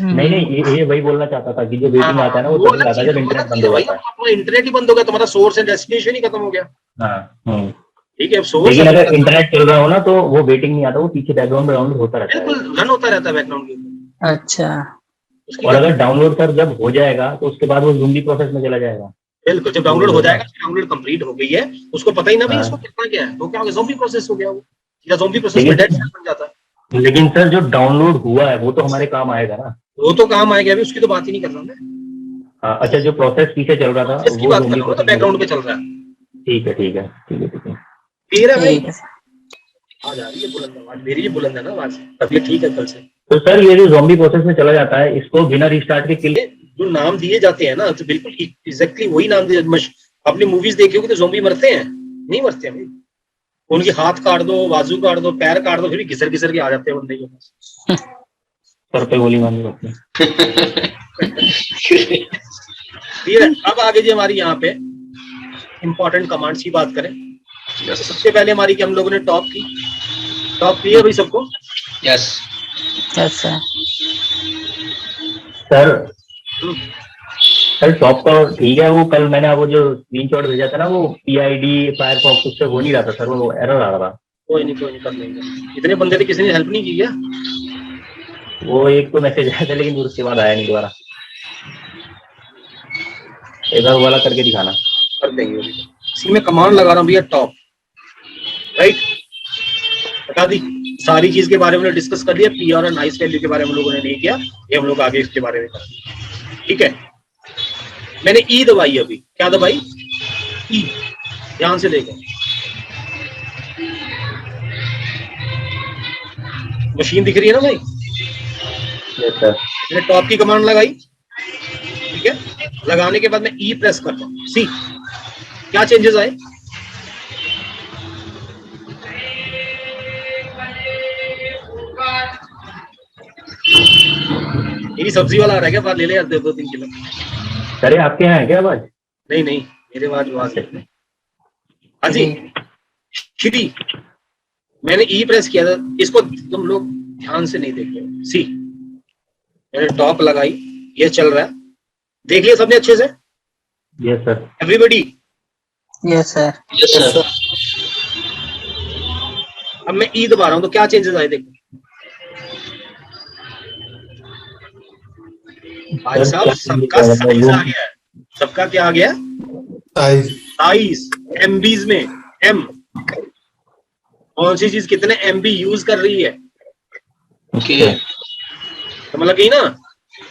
C: नहीं ये वही बोलना चाहता था कि जो वेटिंग आता है ना, वो
A: वो
C: तभी
A: अलग
C: आता है
A: चीज
C: जब
A: है,
C: इंटरनेट
A: अलग चीज
C: बंद
A: है
C: हो
A: भाई,
C: जाता है।
A: अपना इंटरनेट ही बंद हो गया, तुम्हारा सोर्स एंड डेस्टिनेशन ही खत्म हो गया।
C: हाँ
A: ठीक है, अब सोर्स
C: लेकिन अगर इंटरनेट चल रहा हो ना तो वो वेटिंग नहीं आता, वो पीछे बैकग्राउंड में डाउनलोड होता रहता है।
A: बिल्कुल रन होता रहता है बैकग्राउंड के ऊपर।
E: अच्छा।
A: उसकी
C: और अगर डाउनलोड सर जब हो जाएगा तो उसके बाद वो ज़ूम प्रोसेस में चला जाएगा।
A: बिल्कुल, जब डाउनलोड हो जाएगा, डाउनलोड कंप्लीट हो गई है, उसको पता ही ना भाई
C: हाँ।
A: उसको कितना क्या है, तो क्या होगा, ज़ॉम्बी प्रोसेस हो गया वो, या ज़ॉम्बी प्रोसेस में डेड बन जाता है।
C: लेकिन सर जो डाउनलोड हुआ है वो तो हमारे काम आएगा ना।
A: वो तो काम आएगा अभी, उसकी तो बात ही नहीं कर रहा मैं।
C: हाँ, अच्छा, जो प्रोसेस पीछे चल रहा था
A: इसकी
C: वो
A: बात कर
C: ज़ूम
A: रहा हूँ, तो
C: प्रोसेस।
A: बैकग्राउंड पे चल रहा है।
C: ठीक है, ठीक है, ठीक है, ठीक है।
A: क्लियर है भाई?
E: ठीक है।
A: आ जा रही है बुलंद आवाज, मेरी ही बुलंद है ना आवाज, तबीयत ठीक है कल से।
C: तो सर ये जो ज़ॉम्बी प्रोसेस में चला जाता है, इसको बिना रिस्टार्ट के किल।
A: ये जो नाम दिए जाते हैं ना, तो बिल्कुल एग्जैक्टली वही नाम दिए। आपने मूवीज देखी होगी तो ज़ॉम्बी मरते हैं? नहीं मरते हैं भाई। उनके हाथ काट दो, बाजू काट दो, पैर काट दो, फिर भी घिसर घिसर के आ जाते हैं बंदे के पास।
C: सर पे गोली मारनी होती है।
A: ठीक है, अब आगे जी हमारी यहाँ पे इंपॉर्टेंट कमांड्स की बात करें। सबसे पहले हमारी कि हम लोगों ने टॉप की है भाई सबको।
B: यस
E: अच्छा।
C: सर
A: हम्म,
C: सर टॉप तो ठीक है, वो कल मैंने वो जो स्क्रीनशॉट भेजा था ना, वो पीआईडी फायरफॉक्स उससे हो नहीं रहा था सर, वो एरर आ रहा था।
A: कोई नहीं कर लेंगे। इतने बंदे थे, किसी ने हेल्प नहीं की क्या?
C: वो एक तो मैसेज आया था लेकिन फिर उसके बाद आया नहीं दोबारा। एक बार वाला करके दिखाना।
A: कर देंगे अभी। इसी में कमांड लगा रहा हूँ भैया, टॉप, राइट, बता दी। सारी चीज के बारे में डिस्कस कर लिया। पी और नाइस वैल्यू के बारे में हम लोगों ने नहीं किया, ये हम लोग आगे इसके बारे में करेंगे। ठीक है, मैंने ई दबाई अभी। क्या दबाई? ई। ध्यान से देखो, मशीन दिख रही है ना भाई?
C: Yes sir.
A: मैंने टॉप की कमांड लगाई, ठीक है। लगाने के बाद मैं ई प्रेस करता हूँ। सी, क्या चेंजेस आए? मेरी सब्जी वाला आ रहा है क्या? बाहर ले ले यार, 2-3 किलो।
C: सर ये आपके यहाँ है क्या आवाज?
A: नहीं नहीं, मेरे बाद हाँ जी। श्री, मैंने ई प्रेस किया था, इसको तुम लोग ध्यान से नहीं देख रहे हो। सी, मैंने टॉप लगाई, ये चल रहा है, देख लिया सबने अच्छे से?
C: Yes sir.
A: Everybody?
E: Yes sir.
B: Yes sir.
A: अब मैं ई दबा रहा हूं तो क्या चेंजेस आए देखो भाई साहब। सबका साइज आ गया है। सबका क्या आ गया? साइज एमबीज में। एम, कौन सी चीज कितने एमबी यूज कर रही है,
B: ओके
A: समझ लगी ना?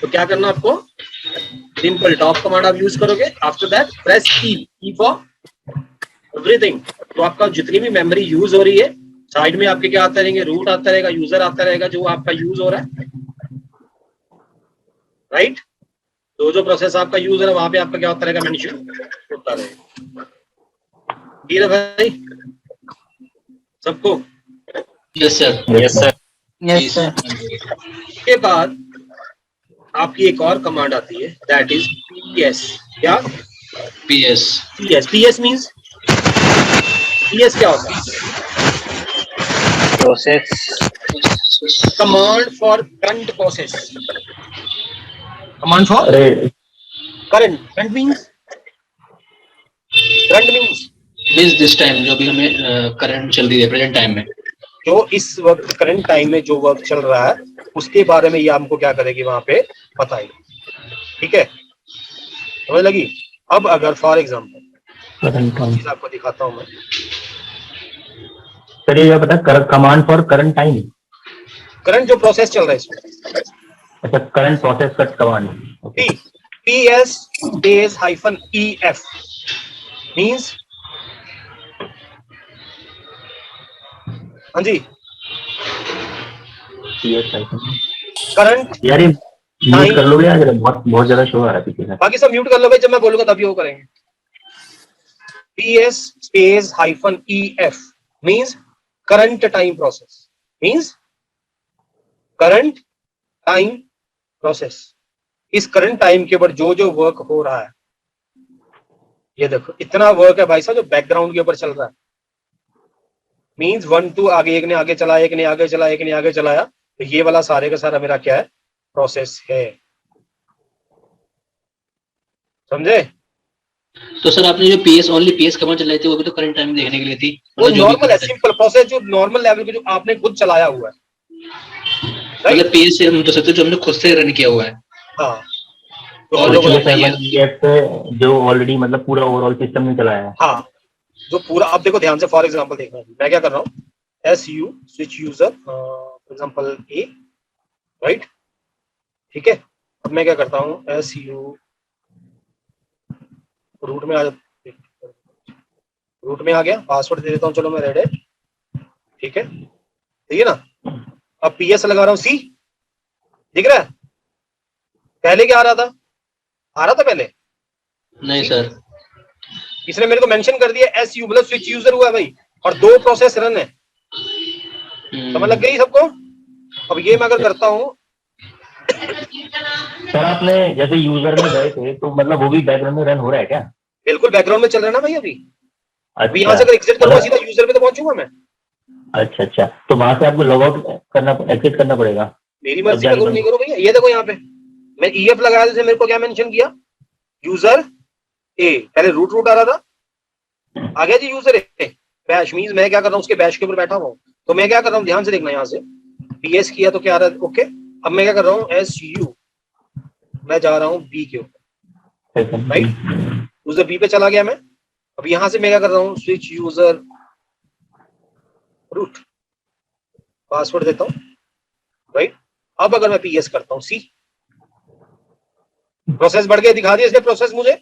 A: तो क्या करना आपको? सिंपल टॉप कमांड आप यूज करोगे। After that press E for everything. तो आपका जितनी भी मेमोरी यूज हो रही है, साइड में आपके क्या आता रहेंगे? रूट आता रहेगा, यूजर आता रहेगा, जो आपका यूज हो रहा है, राइट। तो जो प्रोसेस आपका यूज है वहां पे आपका क्या होता रहेगा? मेंशन होता रहेगा। ठीक है भाई सबको?
B: Yes sir.
C: Yes sir.
E: Yes sir.
A: के बाद आपकी एक और कमांड आती है, दैट इज पीएस। क्या?
B: PS
A: PS. PS means, PS क्या होता है?
F: Process
A: command for current process. Command for
C: अरे
A: current. Current means, current means
B: means this time जो भी हमें करंट चल रही है प्रेजेंट टाइम में,
A: जो इस वक्त करंट टाइम में जो वर्क चल रहा है उसके बारे में ये हमको क्या करेगी? वहां पे बताएगी। ठीक है, समझ लगी? अब अगर फॉर एग्जाम्पल चीज आपको दिखाता हूं मैं।
C: सर ये पता command for current time.
A: Current जो प्रोसेस चल रहा है इसमें,
C: अच्छा, current process cut command.
A: P, PS space hyphen EF means, हाँ जी, करंट
C: यार ये म्यूट कर लोगे यार, बहुत बहुत ज्यादा शो आ रहा है पीछे से।
A: बाकी सब म्यूट कर लो भाई, जब मैं बोलूंगा तभी वो करेंगे। PS space hyphen EF means current time process, means current time process. इस करंट टाइम के ऊपर जो जो वर्क हो रहा है, ये देखो इतना वर्क है भाई साहब जो बैकग्राउंड के ऊपर चल रहा है। मींस 1 2 आगे, एक ने आगे चलाया, एक ने आगे चलाया, एक ने आगे चलाया, तो ये वाला सारे का सारा मेरा क्या है? प्रोसेस है। समझे?
B: तो सर आपने जो पीएस ओनली पीएस कमांड चलाई थी वो भी तो करंट टाइम देखने के लिए थी,
A: वो
B: मतलब जो भी
A: नॉर्मल है, सिंपल प्रोसेस जो नॉर्मल लेवल पे जो आपने खुद चलाया हुआ है, राइट?
B: मतलब पीएस से हम तो सकते जो हमने खुद से रन किया हुआ है।
A: हाँ, तो
B: और
A: हम
B: जो
A: लोग
B: चीज़ें
C: सेवन ES जो ऑलरेडी मतलब पूरा ओवरऑल सिस्टम में चलाया है।
A: हाँ, जो पूरा, अब देखो ध्यान से, फॉर एग्जांपल देखना, मैं क्या कर रहा हूँ, SU switch user for example A, right? ठीक है, अब मैं क्या करता हूँ, SU रूट में आ जा, रूट में आ गया, पासवर्ड दे देता हूँ, चलो मैं रेड है, ठीक है, ठीक है ना? अब PS लगा रहा हूँ, C दिख रहा है? पहले क्या आ रहा था? आ रहा था पहले,
B: नहीं सर,
A: इसने मेरे को मेंशन कर दिया SU, मतलब स्विच यूजर हुआ है भाई, और 2 प्रोसेस रन है, समझ लग गई सबको? अब ये मैं अगर करता हूँ,
C: सर आपने जैसे यूजर में गए थे तो मतलब वो भी बैकग्राउंड में रन हो रहा है क्या?
A: बिल्कुल बैकग्राउंड में चल रहा है ना भाई, अभी यहाँ
C: अच्छा
A: से अगर एग्जिट करूंगा
C: मतलब
A: सीधा यूजर पे तो पहुंचूंगा मैं।
C: अच्छा अच्छा, तो वहां से आपको लॉग आउट करना, एग्जिट करना पड़ेगा
A: मेरी
C: तब
A: मर्जी, मैं
C: जाके
A: करूँ नहीं करूँ भैया, ये देखो यहाँ पे मैं EF लगाया, जैसे मेरे को क्या मेंशन किया, यूजर A, पहले रूट रूट आ रहा था, आ गया जी यूजर A, बैश मींस मैं क्या कर रहा हूँ, उसके बैश के ऊपर बैठा हुआ हूँ, तो मैं क्या कर रहा हूँ, ध्यान से देखना, यहाँ से PS किया तो क्या आ रहा है, ओके। अब मैं क्या कर रहा हूँ, SU, मैं जा रहा हूँ B के ऊपर, राइट? यूजर B पे चला गया मैं, अब यहाँ से मैं क्या कर रहा हूँ, स्विच यूजर रूट, पासवर्ड देता हूँ, राइट? अब अगर मैं PS करता हूँ, C, प्रोसेस बढ़ गया, दिखा दिया इसने प्रोसेस मुझे,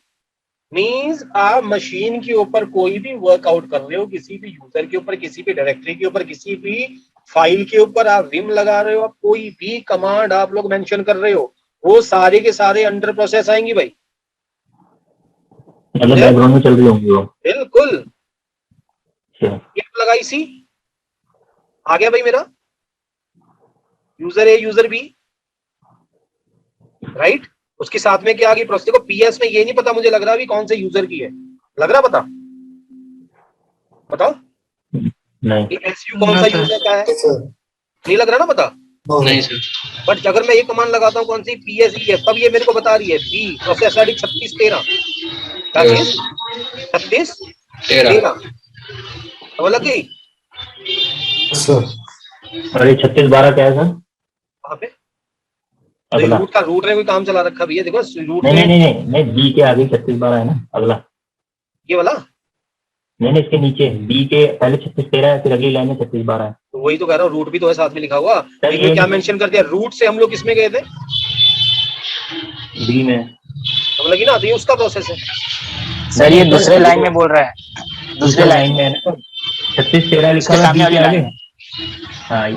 A: मींस आप मशीन के ऊपर कोई भी वर्कआउट कर रहे हो, किसी भी यूजर के ऊपर, किसी भी डायरेक्टरी के ऊपर, किसी भी फाइल के ऊपर आप विम लगा रहे हो, आप कोई भी कमांड आप लोग मेंशन कर रहे हो, वो सारे के सारे अंडर प्रोसेस आएंगी भाई,
C: मतलब बैकग्राउंड में चल रही होंगी वो।
A: बिल्कुल।
C: अच्छा,
A: EF लगाई C, आ गया भाई मेरा user A user B, right? उसके साथ में क्या आ गई प्रोसेस, देखो PS में ये नहीं पता मुझे लग रहा अभी कौन से यूजर की है, लग रहा पता? बताओ
C: नहीं
A: ये SU कौन सा यूजर का है,
D: सर
A: नहीं लग रहा ना पता?
B: नहीं सर,
A: बट अगर मैं ये कमांड लगाता हूँ कौन सी, PSEF, तब ये मेरे को बता रही है B प्रोसेस ID 3613, क्या चीज 3613,
B: 13
A: समझ लग गई?
D: सर
C: और ये 3612 क्या है सर?
A: वहां पे तो
C: अगला
A: रूट ने कोई काम चला रखा भैया, देखो रूट
C: नहीं
A: ने
C: नहीं नहीं नहीं नहीं, बी के आगे 3612 है ना अगला?
A: ये वाला,
C: नहीं नहीं, इसके नीचे बी के पहले 3613 है, फिर अगली लाइन में 3612 है।
A: तो वही तो कह रहा हूँ, रूट भी तो है साथ में लिखा हुआ, तो
C: सर
A: ये क्या मेंशन कर दिया, रूट से हम लोग किसमें गए थे,
C: बी में।
A: समझ लगी ना? तो ये उसका प्रोसेस है,
E: सर ये
C: नहीं,
E: दूसरे
C: सर,
E: लाइन में बोल रहा है, दूसरे लाइन
C: में है ना, 3613 लिखा
E: उसके
C: हुआ है
E: सामने
C: बी
E: वाली
C: के आगे।
E: लाइन में।
C: हाँ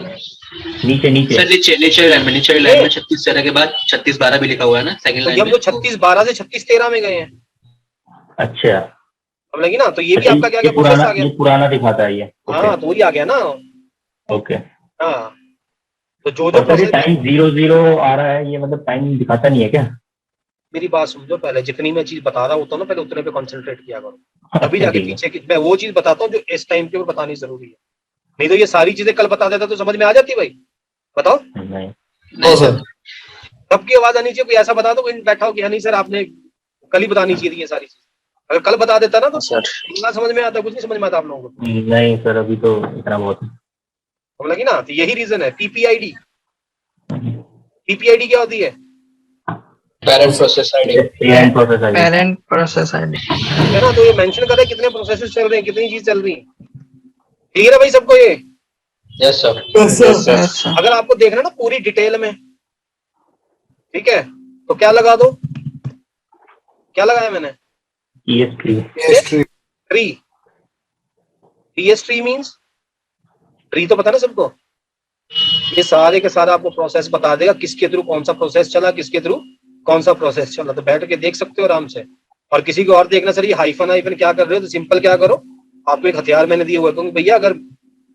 C: नीचे नीचे
B: सर नीचे लाइन में 36 13 के बाद 36 12 भी लिखा हुआ है ना सेकंड
A: तो
B: लाइन
A: हम
B: में।
A: लोग 3612 से 3613 में गए हैं,
C: अच्छा
A: समझ लगी ना? तो ये भी
C: अच्छा,
A: आपका क्या क्या प्रोसेस आ गया,
C: ये पुराना दिखाता है ये।
A: हाँ तो वही आ गया ना,
C: ओके।
A: हाँ। तो जो
C: और सर ये
A: प्रोसेस,
C: टाइम 00 आ रहा है, ये मतलब टाइम दिखाता नहीं है क्या?
A: मेरी बात समझो, पहले जितनी मैं चीज बता रहा होता हूँ ना, पहले उतने पे कंसंट्रेट किया करो, तभी
C: अच्छा
A: जाके
C: ठीक है।
A: पीछे की मैं वो चीज बताता हूँ जो इस टाइम के ऊपर बतानी जरूरी है, नहीं तो ये सारी चीजें कल बता देता तो समझ में आ जाती भाई, बताओ?
C: नहीं
B: नहीं सर,
A: सबकी आवाज आनी चाहिए, कोई ऐसा बता दो, कोई बैठा हो कि हाँ नहीं सर आपने कल ही बतानी चाहिए थी ये सारी चीज, अगर कल बता देता ना तो इतना समझ में आता, कुछ नहीं समझ में आता आप लोगों को,
C: नहीं सर, अभी तो इतना बहुत है।
A: समझ लगी ना? तो यही रीजन है। PPID, PPID क्या होती है,
B: parent process ID.
C: Parent process ID.
E: Parent process ID।
A: है ना? तो ये मेंशन कर रहे हैं कितने प्रोसेसेस चल रहे हैं, कितनी चीज चल रही है, क्लियर है भाई सबको ये?
B: Yes sir,
E: Yes, sir।
A: अगर आपको देखना है ना पूरी डिटेल में, ठीक है, तो क्या लगा दो, क्या लगाया मैंने,
C: ES3
A: tree, TS3 means tree, तो पता ना सबको, ये सारे के सारा आपको प्रोसेस बता देगा, किसके थ्रू कौन सा प्रोसेस चला, किसके थ्रू कौन सा प्रोसेस चला, तो बैठ के देख सकते हो आराम से। और किसी को और देखना, सर ये हाइफन क्या कर रहे हो, तो सिंपल क्या करो, आपको एक हथियार मैंने दिया हुआ है, क्योंकि भैया अगर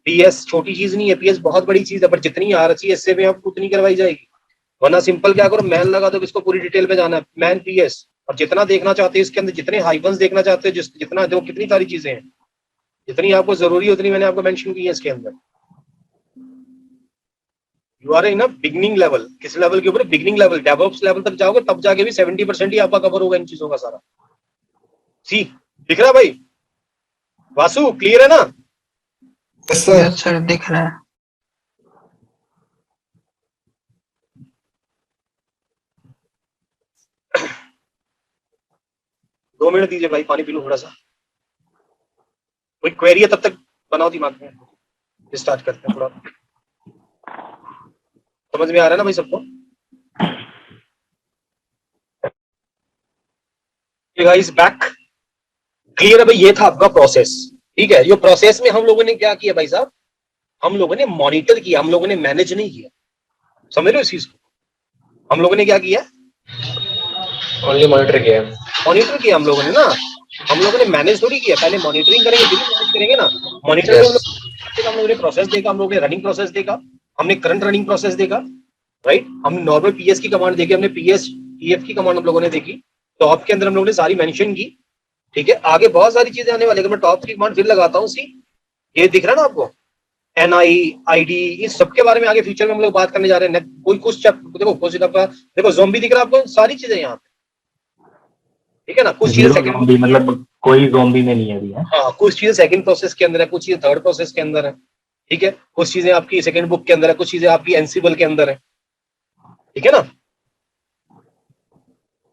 A: PS छोटी चीज नहीं है, PS बहुत बड़ी चीज है, पर जितनी आ रही है इससे भी आपको उतनी करवाई जाएगी, वरना सिंपल क्या करो, मैन लगा दो, किसको पूरी डिटेल पे जाना है, मैन PS, और जितना देखना चाहते हो इसके अंदर, जितने हाइफन्स देखना चाहते हो, जितना देखो कितनी सारी चीजें हैं, जितनी आपको जरूरी है उतनी मैंने आपको मेंशन की है इसके अंदर। You are in beginning level, किस लेवल के ऊपर, बिगनिंग लेवल, डेवऑप्स लेवल तक जाओगे तब जाके भी 70% ही आपका कवर होगा इन चीजों का सारा, सी दिख रहा है भाई? वासु क्लियर है ना?
D: Yes sir.
E: यस सर, दिख रहा है।
A: दो मिनट दीजिए भाई, पानी पी लूं थोड़ा सा। कोई क्वेरी है तब तक बनाओ दिमाग में, स्टार्ट करते हैं। थोड़ा समझ में आ रहा है ना भाई सबको? गाइस बैक क्लियर है भाई? ये था आपका प्रोसेस, ठीक है। ये प्रोसेस में हम लोगों ने क्या किया भाई साहब? हम लोगों ने मॉनिटर किया, हम लोगों ने मैनेज नहीं किया। समझ रहे हो इस चीज को? हम लोगों ने क्या किया?
B: ओनली मॉनिटर किया।
A: मॉनिटर किया हम लोगों ने ना, हम लोगों ने मैनेज थोड़ी किया। पहले मॉनिटरिंग करेंगे फिर मैनेज करेंगे ना। मॉनिटर में हम लोगों ने प्रोसेस देखा, हम लोगों ने रनिंग प्रोसेस देखा, हमने करंट रनिंग प्रोसेस देखा, राइट। हमने नॉर्मल पीएस की कमांड देखी, हमने पीएस ईएफ की कमांड हम लोगों ने देखी, टॉप के अंदर हम लोगों ने सारी मेंशन की, ठीक है। आगे बहुत सारी चीजें आने वाली है। मैं टॉप की कमांड फिर लगाता हूँ, सी ये दिख रहा है ना आपको? एनआई आईडी, इस सब के बारे में आगे फ्यूचर में हम लोग बात करने जा रहे हैं। कोई कुछ देखो, कुछ देखो ज़ॉम्बी दिख रहा है आपको? सारी चीजें यहाँ पे, ठीक है ना। कुछ चीजें सेकंड,
C: मतलब कोई ज़ॉम्बी में नहीं है अभी।
A: हाँ, कुछ चीजें सेकंड प्रोसेस के अंदर है, कुछ चीजें थर्ड प्रोसेस के अंदर है, ठीक है। कुछ चीजें आपकी सेकंड बुक के अंदर है, कुछ चीजें आपकी एनसिबल के अंदर है, ठीक है ना।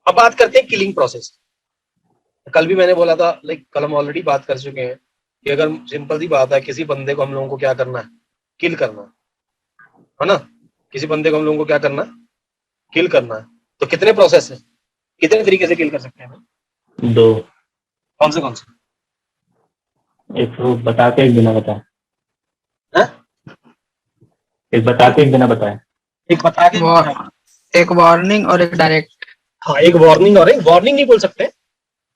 A: अब बात करते हैं किलिंग प्रोसेस। कल भी मैंने बोला था, लाइक कल हम ऑलरेडी बात कर चुके हैं कि अगर सिंपल सी बात है, किसी बंदे को हम लोगों को क्या करना है? किल करना है ना। किसी बंदे को हम लोगों को क्या करना है? किल करना है। तो कितने प्रोसेस है, कितने तरीके से किल कर सकते हैं?
C: दो।
A: कौन से कौन से?
C: एक तो बता के, एक बिना बताए।
A: हैं?
C: एक बता के, एक बिना बताए।
A: एक बता के,
E: एक वार्निंग और एक डायरेक्ट।
A: हाँ, एक वार्निंग और एक वार्निंग नहीं बोल सकते,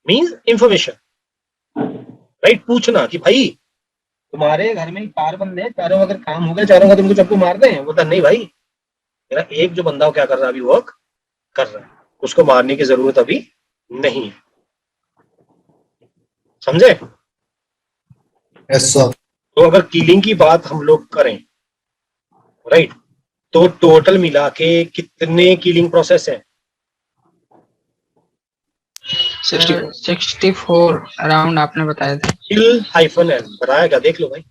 A: मींस इंफॉर्मेशन, राइट। पूछना कि भाई तुम्हारे घर में 4 बंदे हैं, चारों अगर काम हो गया, चारों का तुमको सबको मार दें। वो तो नहीं भाई, मेरा एक जो बंदा क्या कर रहा है, अभी वर्क कर रहा है, उसको मारने की जरूरत अभी नहीं है। समझे?
D: Yes sir.
A: तो अगर किलिंग की बात हम लोग करें, राइट, तो टोटल मिला के कितने किलिंग प्रोसेस है?
E: 64 अराउंड आपने बताए थे।
A: किल हाइफन एल बताया क्या? देख लो भाई,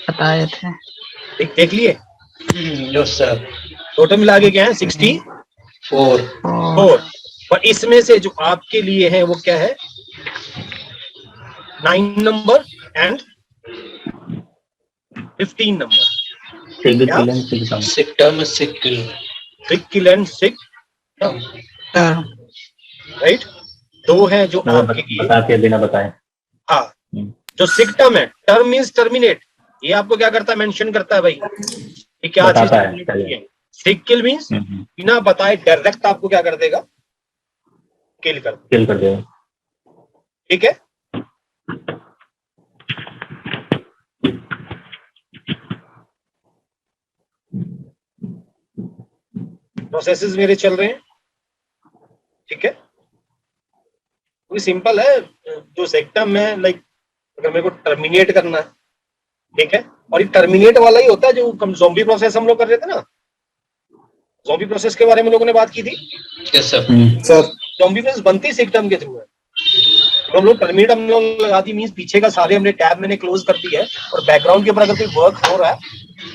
E: बताए थे।
A: देख लिए?
B: Yes sir.
A: टोटल मिला के क्या है? 64।
E: और
A: और इसमें से जो आपके लिए है वो क्या है? 9 number and 15 number.
B: Sick term sick kill.
A: Sick kill and sick term, right. दो है जो आपके लिए
C: बता के, बिना बताए।
A: हाँ, जो सिक टर्म है, टर्म मींस टर्मिनेट, ये आपको क्या करता है? मेंशन करता है भाई कि क्या चीज टर्मिनेट होती है। सिक किल मींस बिना बताए डायरेक्ट आपको क्या कर देगा? किल कर
C: देगा,
A: ठीक है। प्रोसेसेस मेरे चल रहे हैं, ठीक है। वो सिंपल है। जो सेक्टम में, लाइक अगर मेरे को टर्मिनेट करना है, ठीक है, और ये टर्मिनेट वाला ही होता है जो ज़ॉम्बी प्रोसेस हम लोग कर रहे थे ना। ज़ॉम्बी प्रोसेस के बारे में लोगों ने बात की थी।
B: Yes sir.
D: Sir
A: zombie process बनती सेक्टम के थ्रू है। तो हम लोग टर्मिनेट हम लोग लगा दी, मींस पीछे का सारे हमने टैब मैंने क्लोज कर दिया है, और बैकग्राउंड के ऊपर अगर कोई वर्क हो रहा है,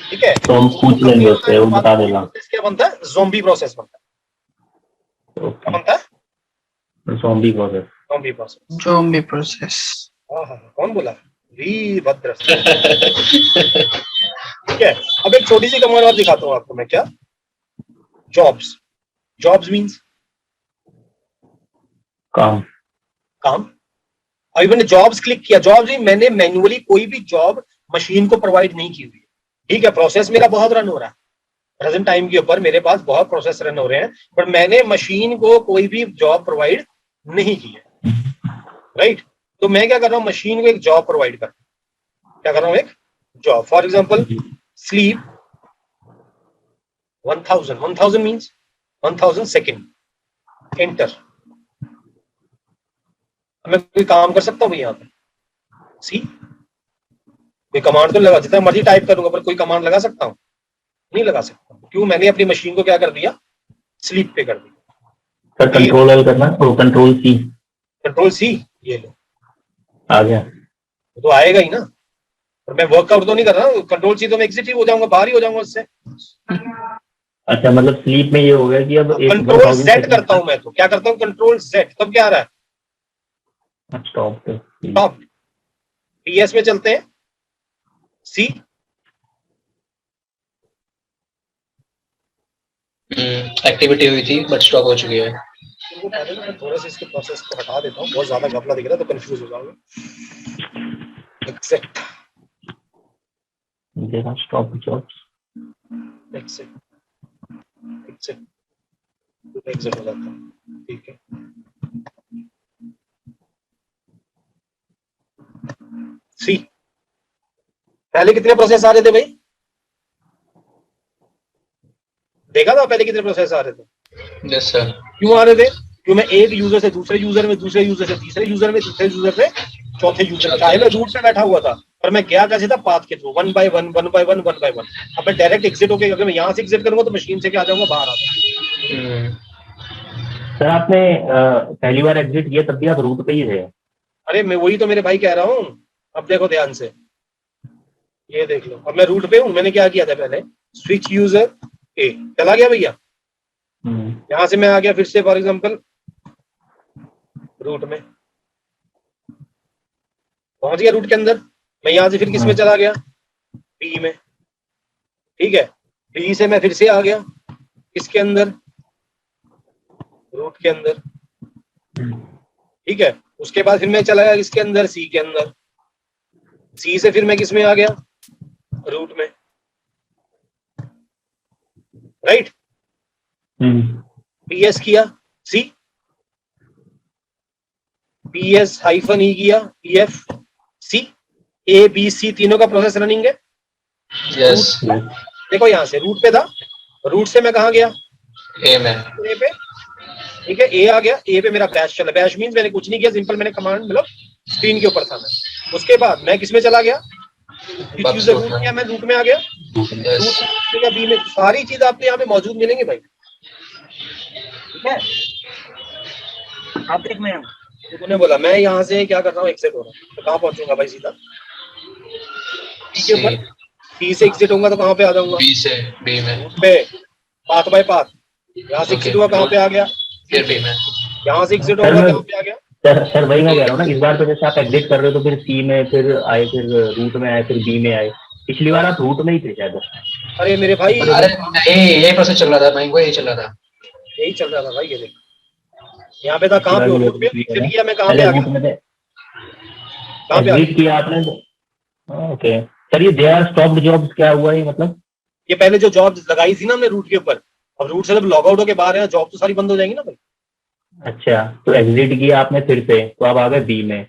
A: ठीक है,
C: तो हम पूछ लेंगे उससे, वो बता देगा।
A: क्या बनता है? ज़ॉम्बी प्रोसेस बनता है। क्या बनता है?
C: Zombie process.
A: Zombie process.
E: Zombie process.
A: कौन बोला? वीरभद्र। ठीक है। अब एक छोटी सी कमांड और दिखाता हूँ आपको मैं। क्या? जॉब्स। जॉब्स मींस
C: काम।
A: अभी मैंने जॉब्स क्लिक किया, जॉब्स भी मैंने मैन्युअली कोई भी जॉब मशीन को प्रोवाइड नहीं की हुई, ठीक है। प्रोसेस मेरा बहुत रन हो रहा है प्रेजेंट टाइम के ऊपर, मेरे पास बहुत प्रोसेस रन हो रहे हैं, पर मैंने मशीन को कोई भी जॉब प्रोवाइड नहीं की है, राइट। तो मैं क्या कर रहा हूँ? मशीन को एक जॉब प्रोवाइड कर, क्या कर रहा हूँ? एक job. For example sleep 1000 means 1000 second, enter. मैं कोई काम कर सकता हूँ यहाँ पे? सी, कोई कमांड तो लगा, जितना मर्जी टाइप करूंगा, पर कोई कमांड लगा सकता हूँ? नहीं लगा सकता। क्यों? मैंने अपनी मशीन को क्या कर दिया? स्लीप पे कर दिया।
C: सर कंट्रोल एल करना, कंट्रोल सी।
A: कंट्रोल सी, ये लो,
C: आ गया।
A: तो आएगा ही ना। और मैं वर्कआउट तो नहीं कर रहा हूँ, कंट्रोल सी तो मैं एग्जिट ही हो जाऊंगा, बाहर ही हो जाऊंगा उससे।
C: अच्छा, मतलब स्लीप में ये हो गया कि अब एक
A: कंट्रोल
C: 1000
A: सेट
C: सेकंड
A: करता हूँ मैं, तो क्या करता हूँ, कंट्रोल सेट, तब क्या आ रहा है,
C: स्टॉप पे।
A: टॉप। पीएस में चलते हैं, सी
B: एक्टिविटी हुई थी बट स्टॉप हो चुकी है।
A: तुमको पहले ना मैं थोड़ा सा इसके प्रोसेस को हटा देता हूँ, बहुत ज्यादा घपला दिख रहा है तो कंफ्यूज हो जाओगे। एक्सेप्ट,
C: देखा stop jobs.
A: Accept, accept, exit हो जाता हूँ, ठीक है। सी, पहले कितने प्रोसेस आ रहे थे भाई, देखा था पहले कितने प्रोसेस आ रहे थे।
B: Yes sir.
A: क्यों आ रहे थे, क्यों मैं एक यूजर से दूसरे यूजर में, दूसरे यूजर से तीसरे यूजर में, तीसरे यूजर से चौथे यूजर में, चाहे मैं रूट पे बैठा हुआ था पर मैं गया कैसे था, पाथ के through, one by one, one by one, one by one. अब मैं डायरेक्ट एग्जिट होके, अगर मैं यहाँ से एग्जिट करूंगा तो मशीन से क्या आ जाऊंगा, बाहर आ जाऊंगा।
C: सर आपने पहली बार एग्जिट किया तब भी आप रूट पे ही थे?
A: अरे मैं वही तो मेरे भाई कह रहा हूँ, अब देखो ध्यान से, ये देख लो, अब मैं रूट पे हूँ, मैंने क्या किया था पहले, स्विच यूजर ए, चला गया भैया, यहां से मैं आ गया फिर से फॉर एग्जांपल रूट में, पहुंच गया रूट के अंदर, मैं यहां से फिर किस में चला गया, बी में, ठीक है। बी से मैं फिर से आ गया किसके अंदर, रूट के अंदर, ठीक है। उसके बाद फिर मैं चला गया किसके अंदर, सी के अंदर, सी से फिर मैं किस में आ गया, रूट में, राइट। पीएस किया सी, पीएस हाइफन ई किया, पीएफ सी, ए बी सी तीनों का प्रोसेस रनिंग है।
B: यस।
A: देखो यहां से रूट पे था, रूट से मैं कहा गया,
B: ए में।
A: ए पे, ठीक है। ए आ गया, ए पे मेरा बैश चला, बैश मींस मैंने कुछ नहीं किया, सिंपल मैंने कमांड मतलब स्क्रीन के ऊपर था मैं। उसके बाद मैं किसमें चला गया, यूजर रूट किया, मैं रूट में आ गया,
B: यस।
A: रूट में बी में, सारी चीज आपको यहाँ पे मौजूद मिलेंगे भाई, ठीक है। आप देख, मैं तो तूने बोला मैं यहाँ से क्या कर रहा हूँ, एग्जिट हो रहा हूँ, तो कहाँ पहुंचूंगा भाई, सीधा सी के ऊपर, सी से एग्जिट होऊंगा तो कहाँ पे आ जाऊंगा,
B: बी से बी में।
A: रूट पे, पाथ बाय पाथ, यहाँ से एग्जिट हुआ कहाँ पे आ गया,
B: फिर बी में।
A: यहाँ से एग्जिट
C: सर
A: होगा
C: मैं
A: कहाँ पे आ गया,
C: सर वही मैं कह रहा हूँ ना, इस बार तो जैसे आप एग्जिट कर रहे हो तो फिर सी में फिर आए, फिर रूट में आए, फिर बी में आए। पिछली बार आप रूट में ही थे शायद।
A: अरे मेरे भाई
B: अरे नहीं, यही प्रोसेस चल रहा था, मैं यही चल रहा था।
A: यही चल रहा था भाई, ये देख यहाँ पे था,
C: पिछली
A: कहाँ
C: बार
A: पे हो,
C: भी
A: रूट पे
C: है
A: एग्जिट
C: ना,
A: किया, मैं कहाँ पे
C: पहले
A: आ
C: रूट
A: गया,
C: में थे,
A: कहाँ पे आ
C: एग्जिट
A: गया,
C: किया आपने तो। ओके सर, ये दे आर स्टॉप्ड जॉब्स क्या हुआ ये मतलब?
A: ये पहले जो जॉब लगाई थी ना हमने रूट के ऊपर, अब रूट से जब लॉग आउट होके बाहर है, जॉब तो सारी बंद हो जाएंगी ना भाई।
C: अच्छा, तो एग्जिट किया आपने फिर से, तो आप आ गए बी में,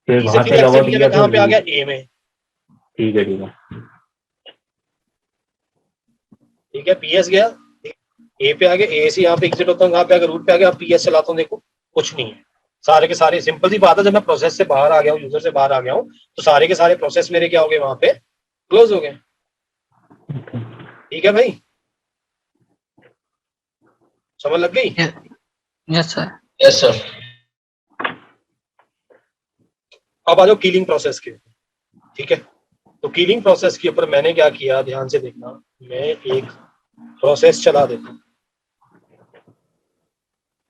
C: फिर
A: बी से
C: वहां
A: फिर
C: से लॉग
A: एग्जिट
C: आउट
A: किया,
C: किया
A: मैं कहाँ
C: फिर
A: पे आ गया,
C: रूट।
A: ए में,
C: ठीक है ठीक है।
A: ठीक है। पीएस गया, ए पे आ गया, ए से यहाँ पे एग्जिट होता हूँ, कहाँ पे आ गया, रूट पे आ गया, पीएस चलाता हूँ, देखो कुछ नहीं है, सारे के सारे, सिंपल सी बात है, जब मैं प्रोसेस से बाहर आ गया हूँ, यूजर से बाहर आ गया हूँ, तो सारे के सारे प्रोसेस मेरे क्या हो गए, वहां पे क्लोज हो गए, ठीक है भाई, समझ लग गई।
E: Yes sir.
B: Yes sir.
A: अब आ जाओ कीलिंग प्रोसेस के, ठीक है। तो कीलिंग प्रोसेस के ऊपर मैंने क्या किया, ध्यान से देखना, मैं एक प्रोसेस चला देता हूँ,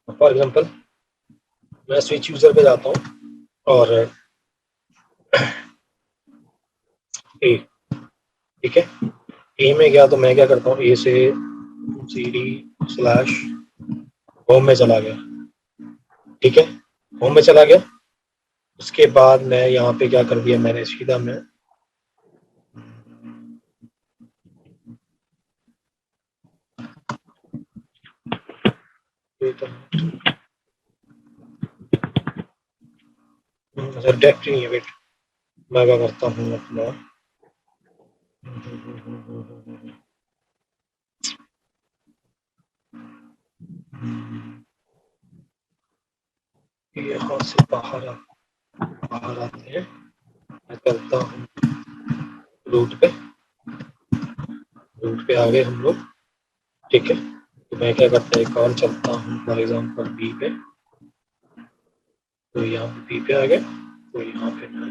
A: फॉर एग्जांपल मैं स्विच यूजर पे जाता हूँ और ए, ठीक है, ए में गया तो मैं क्या करता हूँ, ए से cd स्लैश होम में चला गया, ठीक है, होम में चला गया। उसके बाद मैं यहाँ पे क्या कर दिया, मैंने सीधा मैं डायरेक्ट नहीं है, वेट, मैं क्या करता हूँ अपना, यहाँ से बाहर आते हैं, मैं करता हूँ रूट पे आ गए हम लोग, ठीक है। तो मैं क्या करता है, एक और चलता हूँ फॉर एग्जाम्पल बी पे, तो यहाँ पे पी पे आ गए, तो यहाँ पे ना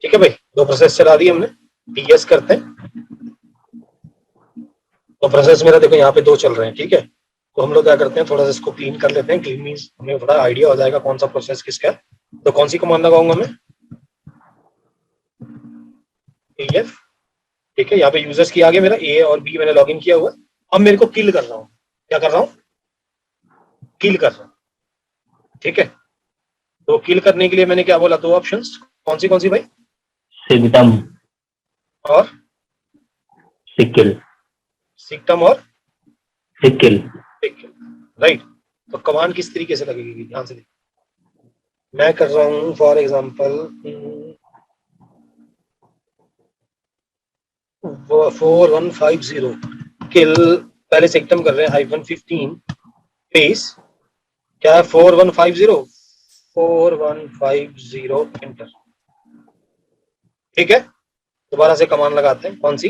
A: ठीक है भाई, दो प्रोसेस चला दी हमने, टीएस करते हैं। तो प्रोसेस मेरा देखो यहाँ पे दो चल रहे हैं, ठीक है। तो हम लोग क्या करते हैं, थोड़ा सा इसको क्लीन कर लेते हैं। क्लीन मीन्स हमें थोड़ा आइडिया हो जाएगा कौन सा प्रोसेस किसका है। तो कौन सी कमांड लगाऊंगा मैं, टीएफ, ठीक है। यहाँ पे यूजर्स की आगे मेरा ए और बी मैंने लॉगिन किया हुआ है। अब मेरे को किल कर रहा हूँ, क्या कर रहा हूँ, किल कर रहा हूँ, ठीक है। तो किल करने के लिए मैंने क्या बोला, दो ऑप्शंस, कौन सी भाई,
C: सिगटम
A: और
C: सिक्किल,
A: सिक्टम और
C: सिक्किल।
A: राइट। तो कमांड किस तरीके से लगेगी, ध्यान से देखिए। मैं कर रहा हूं फॉर एग्जांपल 4150 किल, पहले सिक्टम कर रहे हैं -15 पेस, क्या है 4150 एंटर, ठीक है। दोबारा से कमांड लगाते हैं, कौन सी,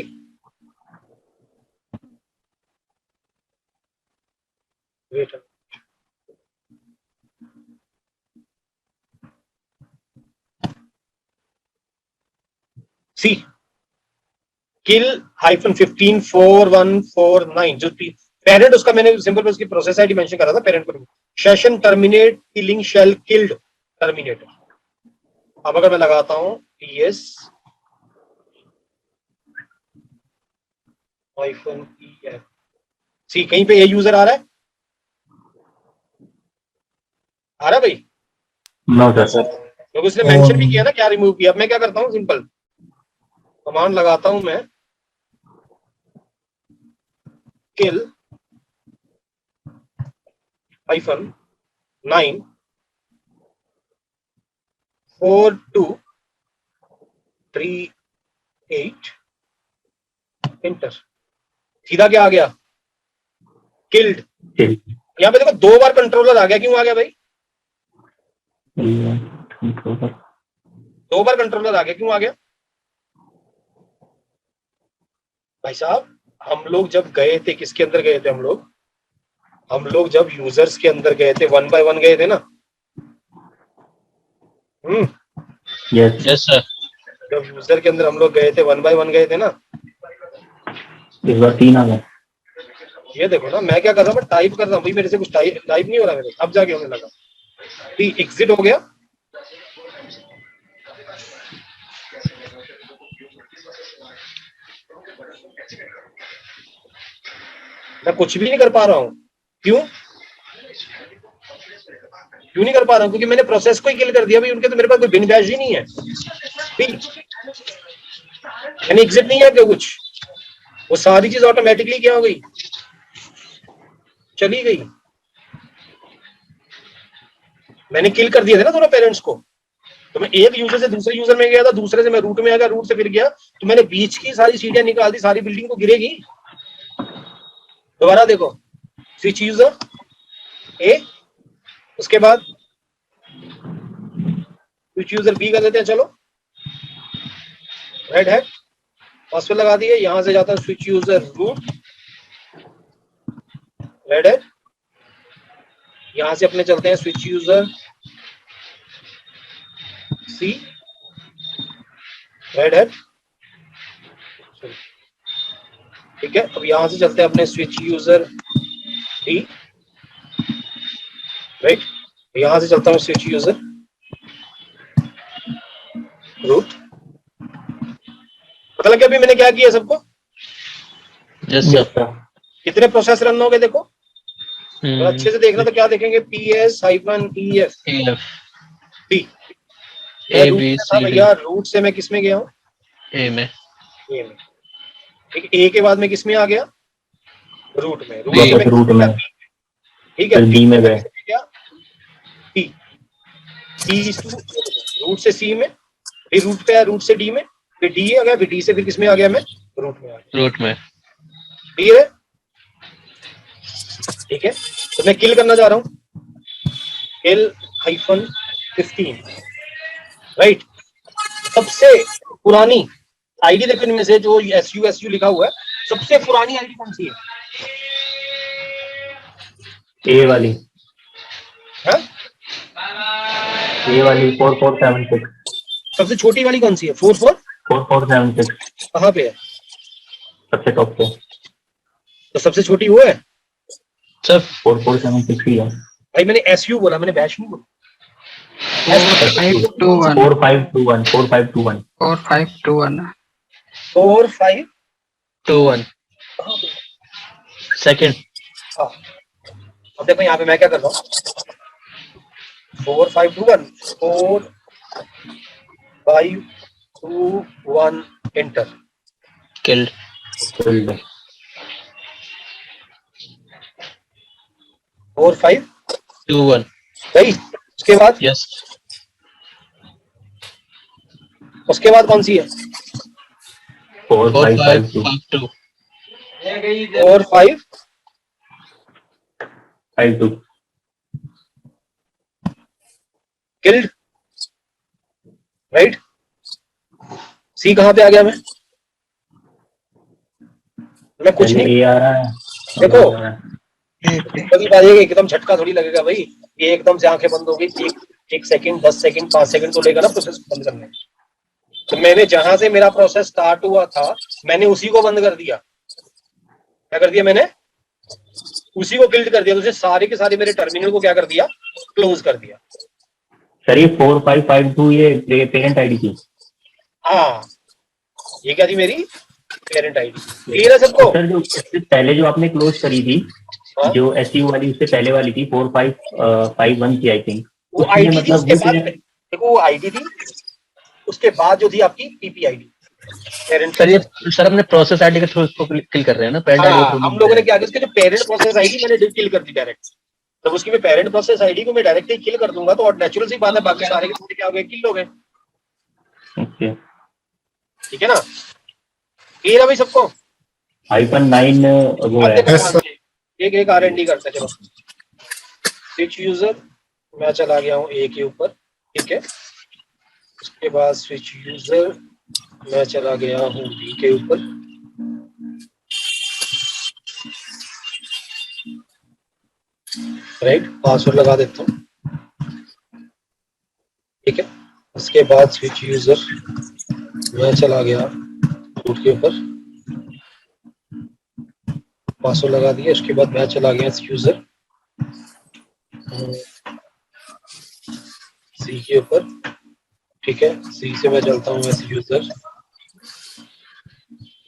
A: वेट, सी, किल -15 4149, जो पेरेंट उसका मैंने सिंपल उसकी प्रोसेस आईडी मेंशन करा था पेरेंट पर, session terminate killing shell killed terminator. अब अगर मैं लगाता हूं टीएस -EF, सी, कहीं पे ये यूजर आ रहा है, आ रहा है भाई,
C: नो सर।
A: क्योंकि उसने मेंशन भी किया ना क्या रिमूव किया। अब मैं क्या करता हूँ, सिंपल कमांड लगाता हूं मैं, किल -9 4238 एंटर। सीधा क्या आ गया, किल्ड। यहाँ पे देखो दो बार कंट्रोलर आ गया, क्यों आ गया भाई, दो बार कंट्रोलर आ गया, क्यों आ गया भाई साहब। हम लोग जब गए थे, किसके अंदर गए थे, हम लोग जब यूजर्स के अंदर गए थे, 1 बाय 1 गए थे ना।
C: Yes
B: yes sir.
A: जब यूजर के अंदर हम लोग गए थे, 1 बाय 1 गए थे ना।
C: इस बार 3 आ गए।
A: ये देखो ना, मैं क्या कर रहा हूँ, मैं टाइप कर रहा हूँ भाई, मेरे से कुछ टाइप नहीं हो रहा मेरे, अब जाके होने लगा। एग्जिट हो गया, मैं कुछ भी नहीं कर पा रहा हूँ, क्यों नहीं कर पा रहा हूँ, क्योंकि मैंने प्रोसेस को ही किल कर दिया भाई। उनके तो मेरे पास कोई बिन बैज ही नहीं है, मैंने एग्जिट नहीं किया कुछ, वो सारी चीज ऑटोमेटिकली क्या हो गई, चली गई। मैंने किल कर दिया था ना दोनों पेरेंट्स को। तो मैं एक यूजर से दूसरे यूजर में गया था, दूसरे से मैं रूट में आ गया, रूट से फिर गया, तो मैंने बीच की सारी सीढ़ियां निकाल दी, सारी बिल्डिंग को गिरेगी। दोबारा देखो, स्विच यूजर ए, उसके बाद स्विच यूजर बी कर देते हैं। चलो, रेड हैट पासवर्ड लगा दिए, यहां से जाता है switch user root, red hat, यहां से अपने चलते हैं switch user C, red hat, ठीक है। अब यहां से चलते हैं अपने स्विच यूजर डी, राइट, यहां से चलता हूं स्विच यूजर रूट। पता लग गया अभी मैंने क्या किया सबको,
B: यस सर।
A: कितने प्रोसेस रन हो गए देखो, और अच्छे से देखना तो क्या देखेंगे, PS-EF T,
B: A B C D,
A: भैया रूट से मैं किस में गया हूँ,
B: ए में,
A: ए में, ठीक है। ए के बाद में किस में आ गया, रूट में,
C: रूट में,
A: ठीक है।
C: डी में गए,
A: टी, रूट से सी में, फिर रूट पे आया, रूट से डी में, फिर डी आ गया, फिर डी से फिर किस में आ गया मैं, रूट में आ गया,
B: रूट में।
A: क्लियर है, ठीक है। तो मैं किल करना चाह रहा हूँ, किल -15, राइट। सबसे पुरानी आईडी देखो इनमें से जो SU लिखा हुआ है, सबसे पुरानी आईडी कौन सी है?
C: ए वाली,
A: हाँ?
C: ए वाली 4476,
A: सबसे छोटी वाली कौन सी है?
C: 4476
A: कहाँ पे है?
C: सबसे टॉप पे।
A: तो सबसे छोटी वो है
B: सर
C: 4476 ही है।
A: भाई, मैंने SU बोला, मैंने बैश नहीं बोला।
E: 4521
C: 4521 4521
E: 4521
A: 4 5
B: 2 1 सेकंड।
A: हाँ, अब देखो यहाँ पे मैं क्या कर रहा हूँ, 4 5 2 1 4 5 2 1 एंटर।
B: किल्ड।
C: Killed.
A: 4 5
B: 2 1
A: भाई,
B: यस।
A: उसके बाद कौन सी है?
C: 4552
B: 4552
A: 4 5
C: 52
A: किल्ड, राइट। सी कहाँ पे आ गया? मैं कुछ नहीं,
C: ए आ रहा है।
A: देखो
C: आ रहा है।
A: कभी बाजेगा एकदम झटका थोड़ी लगेगा भाई, ये एकदम से आंखें बंद हो गई, एक सेकंड 10 सेकंड 5 सेकंड तो लेगा ना प्रोसेस बंद करने। तो मैंने जहां से मेरा प्रोसेस स्टार्ट हुआ था, मैंने उसी को बंद कर दिया। क्या कर दिया मैंने? उसी को किल्ड कर दिया। तो उसने सारे के सारे मेरे टर्मिनल को क्या कर दिया? क्लोज कर दिया।
C: सर ये 4552 ये पेरेंट आईडी थी।
A: हाँ, ये क्या थी? मेरी पेरेंट आईडी। क्लियर है सबको?
C: सर जो इससे पहले जो आपने क्लोज करी थी,
A: हाँ?
C: जो SU वाली उससे पहले वाली थी 4551 की आई थिंक,
A: वो आईडी थी, उसके बाद देखो वो आईडी थी, उसके बाद जो थी आपकी PP आईडी पेरेंट।
B: सर ये सर अपने प्रोसेस आईडी के थ्रू इसको किल कर रहे हैं ना, पेरेंट आईडी के थ्रू।
A: हम लोगों ने क्या किया, उसके जो पेरेंट प्रोसेस आईडी मैंने किल कर दी डायरेक्ट। जब उसकी मैं पेरेंट प्रोसेस आईडी को मैं डायरेक्ट ही किल कर दूंगा तो और नेचुरल सी बात है, बाकी सारे के सारे क्या हो गए? किल हो गए।
C: ओके।
A: ठीक है ना? क्लियर है भाई सबको?
C: -9 वो
A: अब
C: है।
A: देखो
D: Yes,
A: ध्यान से, एक एक R&D करते हैं। चलो, स्विच यूजर मैं चला गया हूँ A के ऊपर, ठीक है। उसके बाद स्विच यूजर मैं चला गया हूँ B के ऊपर, राइट। पासवर्ड लगा देता हूँ, ठीक है। उसके बाद स्विच यूजर मैं चला गया रूट के ऊपर, पासवर्ड लगा दिया। उसके बाद मैं चला गया यूजर C के ऊपर, ठीक है। C से मैं चलता हूँ एस यूजर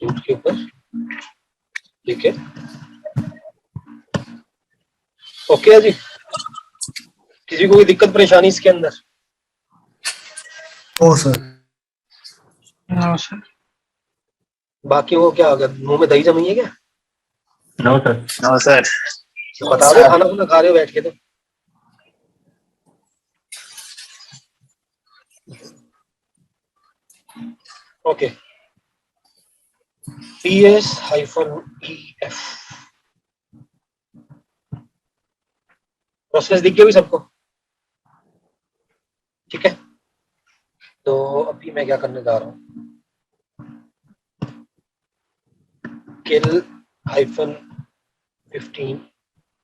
A: रूट के ऊपर, ठीक है। ओके है जी? किसी को कोई दिक्कत परेशानी इसके अंदर?
D: ओ सर,
E: नो सर।
A: बाकी वो क्या, अगर मुंह में दही जमी है क्या?
C: No sir.
F: No sir.
A: तो बता दो, खाना खुना खा रहे हो बैठ के तो। ओके, PS-EF प्रोसेस दिख गई होगी सबको, ठीक है। तो अभी मैं क्या करने जा रहा हूँ, kill-15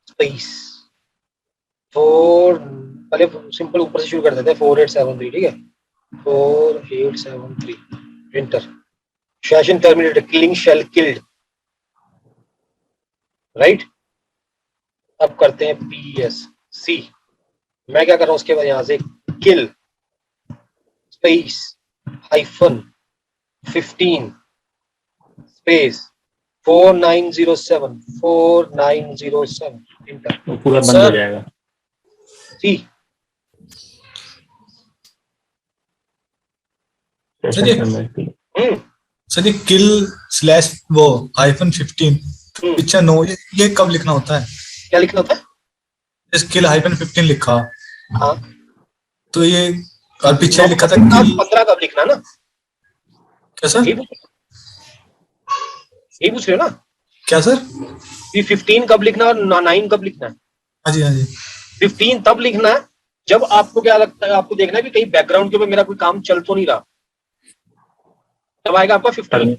A: स्पेस 4, पहले सिंपल ऊपर से शुरू कर देते हैं, 4873, ठीक है। 4873 enter. Session terminated, killing shell killed, right. अब करते हैं PSC। मैं क्या कर रहा हूं, उसके बाद यहां से किल स्पेस -15 स्पेस 4907 एंटर।
C: वो पूरा बंद हो जाएगा।
A: सी
D: सर ये सर ये किल स्लैश वो -15 पीछे नो, ये कब लिखना होता है?
A: क्या लिखना होता है?
D: इस किल -15 लिखा,
A: हाँ,
D: तो ये और पीछे लिखा था
A: 15 कब लिखना ना?
D: क्या सर?
A: यही पूछ रहे हो ना?
D: क्या सर?
A: 15 कब लिखना और 9 कब लिखना है?
D: हाँ जी, हाँ जी।
A: 15 तब लिखना है जब आपको क्या लगता है, आपको देखना है कि कहीं बैकग्राउंड के ऊपर मेरा कोई काम चल तो नहीं रहा, तब आएगा आपका 15।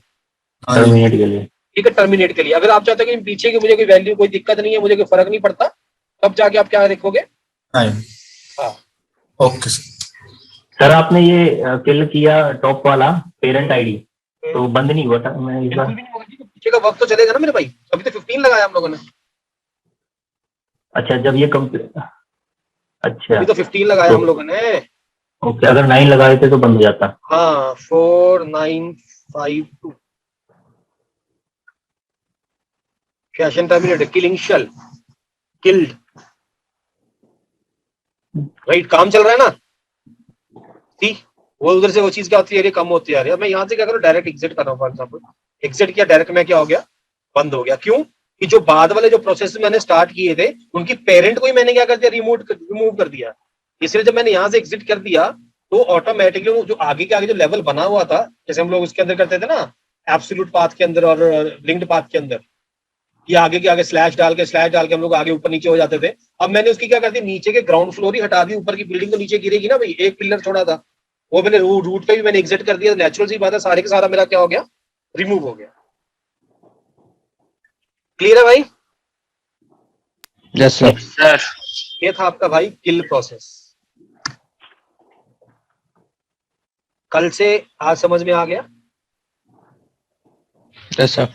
C: टर्मिनेट के लिए।
A: ठीक है, टर्मिनेट के लिए। अगर आप चाहते हो कि पीछे की मुझे कोई वैल्यू, कोई दिक्कत नहीं है, मुझे कोई फर्क नहीं पड़ता, तब जाके आप क्या लिखोगे?
D: 9।
A: हाँ,
D: ओके
C: सर आपने ये किल किया टॉप वाला पेरेंट आईडी, तो बंद नहीं हुआ था? मैं इस
A: बिल्कुल
C: बार
A: भी नहीं होगा जी, पीछे का वक्त तो चलेगा ना मेरे भाई। अभी तो 15 लगाया हम लोगों ने,
C: अच्छा जब ये कंप्लीट, अच्छा
A: अभी तो 15 लगाया हम लोगों ने।
C: ओके, अगर 9 लगाए थे तो बंद हो जाता।
A: हाँ, 4952 session terminated, killing shell, killed, right. काम चल रहा है ना, ठीक। वो उधर से वो चीज क्या होती है, कम होती है यार। मैं यहाँ से क्या करूँ, डायरेक्ट एग्जिट कर रहा हूँ। फॉर एग्जाम्पल एग्जिट किया, डायरेक्ट में क्या हो गया, बंद हो गया। क्यों? कि जो बाद वाले जो प्रोसेस मैंने स्टार्ट किए थे, उनकी पेरेंट को ही मैंने क्या कर दिया, रिमूव कर दिया। इसलिए जब मैंने यहाँ से एग्जिट कर दिया, तो ऑटोमेटिकली जो आगे के आगे जो लेवल बना हुआ था, जैसे हम लोग उसके अंदर करते थे ना, एब्सोल्यूट पाथ के अंदर और लिंक्ड पाथ के अंदर, ये आगे के आगे स्लैश डाल के हम लोग आगे ऊपर नीचे हो जाते थे। अब मैंने उसकी क्या कर दी, नीचे के ग्राउंड फ्लोर ही हटा दी, ऊपर की बिल्डिंग तो नीचे गिरेगी ना भाई, एक पिलर छोड़ा था, वो मैंने रूट पे भी मैंने एग्जिट कर दिया। नेचुरल सी बात है, सारे के सारा मेरा क्या हो गया, रिमूव हो गया। क्लियर है भाई?
B: Yes sir.
F: सर
A: ये था आपका भाई किल प्रोसेस। कल से आज समझ में आ गया?
B: Yes sir.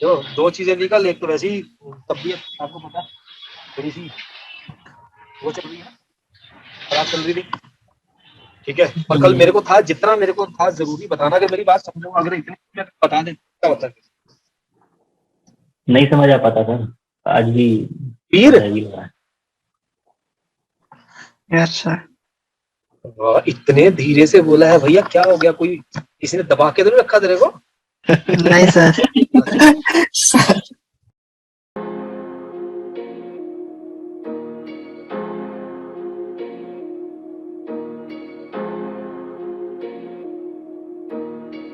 A: जो दो चीजें निकल, एक तो वैसे ही तबीयत आपको पता थोड़ी सी वो चल रही है, खराब चल रही थी, ठीक है। और कल मेरे को था, जितना मेरे को था जरूरी बताना, अगर मेरी बात समझो, अगर इतनी मैं बता दे क्या होता है।
C: नहीं समझ आ पाता था, आज भी
A: पीर
E: यस सर।
A: इतने धीरे से बोला है भैया, क्या हो गया? कोई किसी ने दबा के तो नहीं रखा तेरे को?
E: नहीं सर।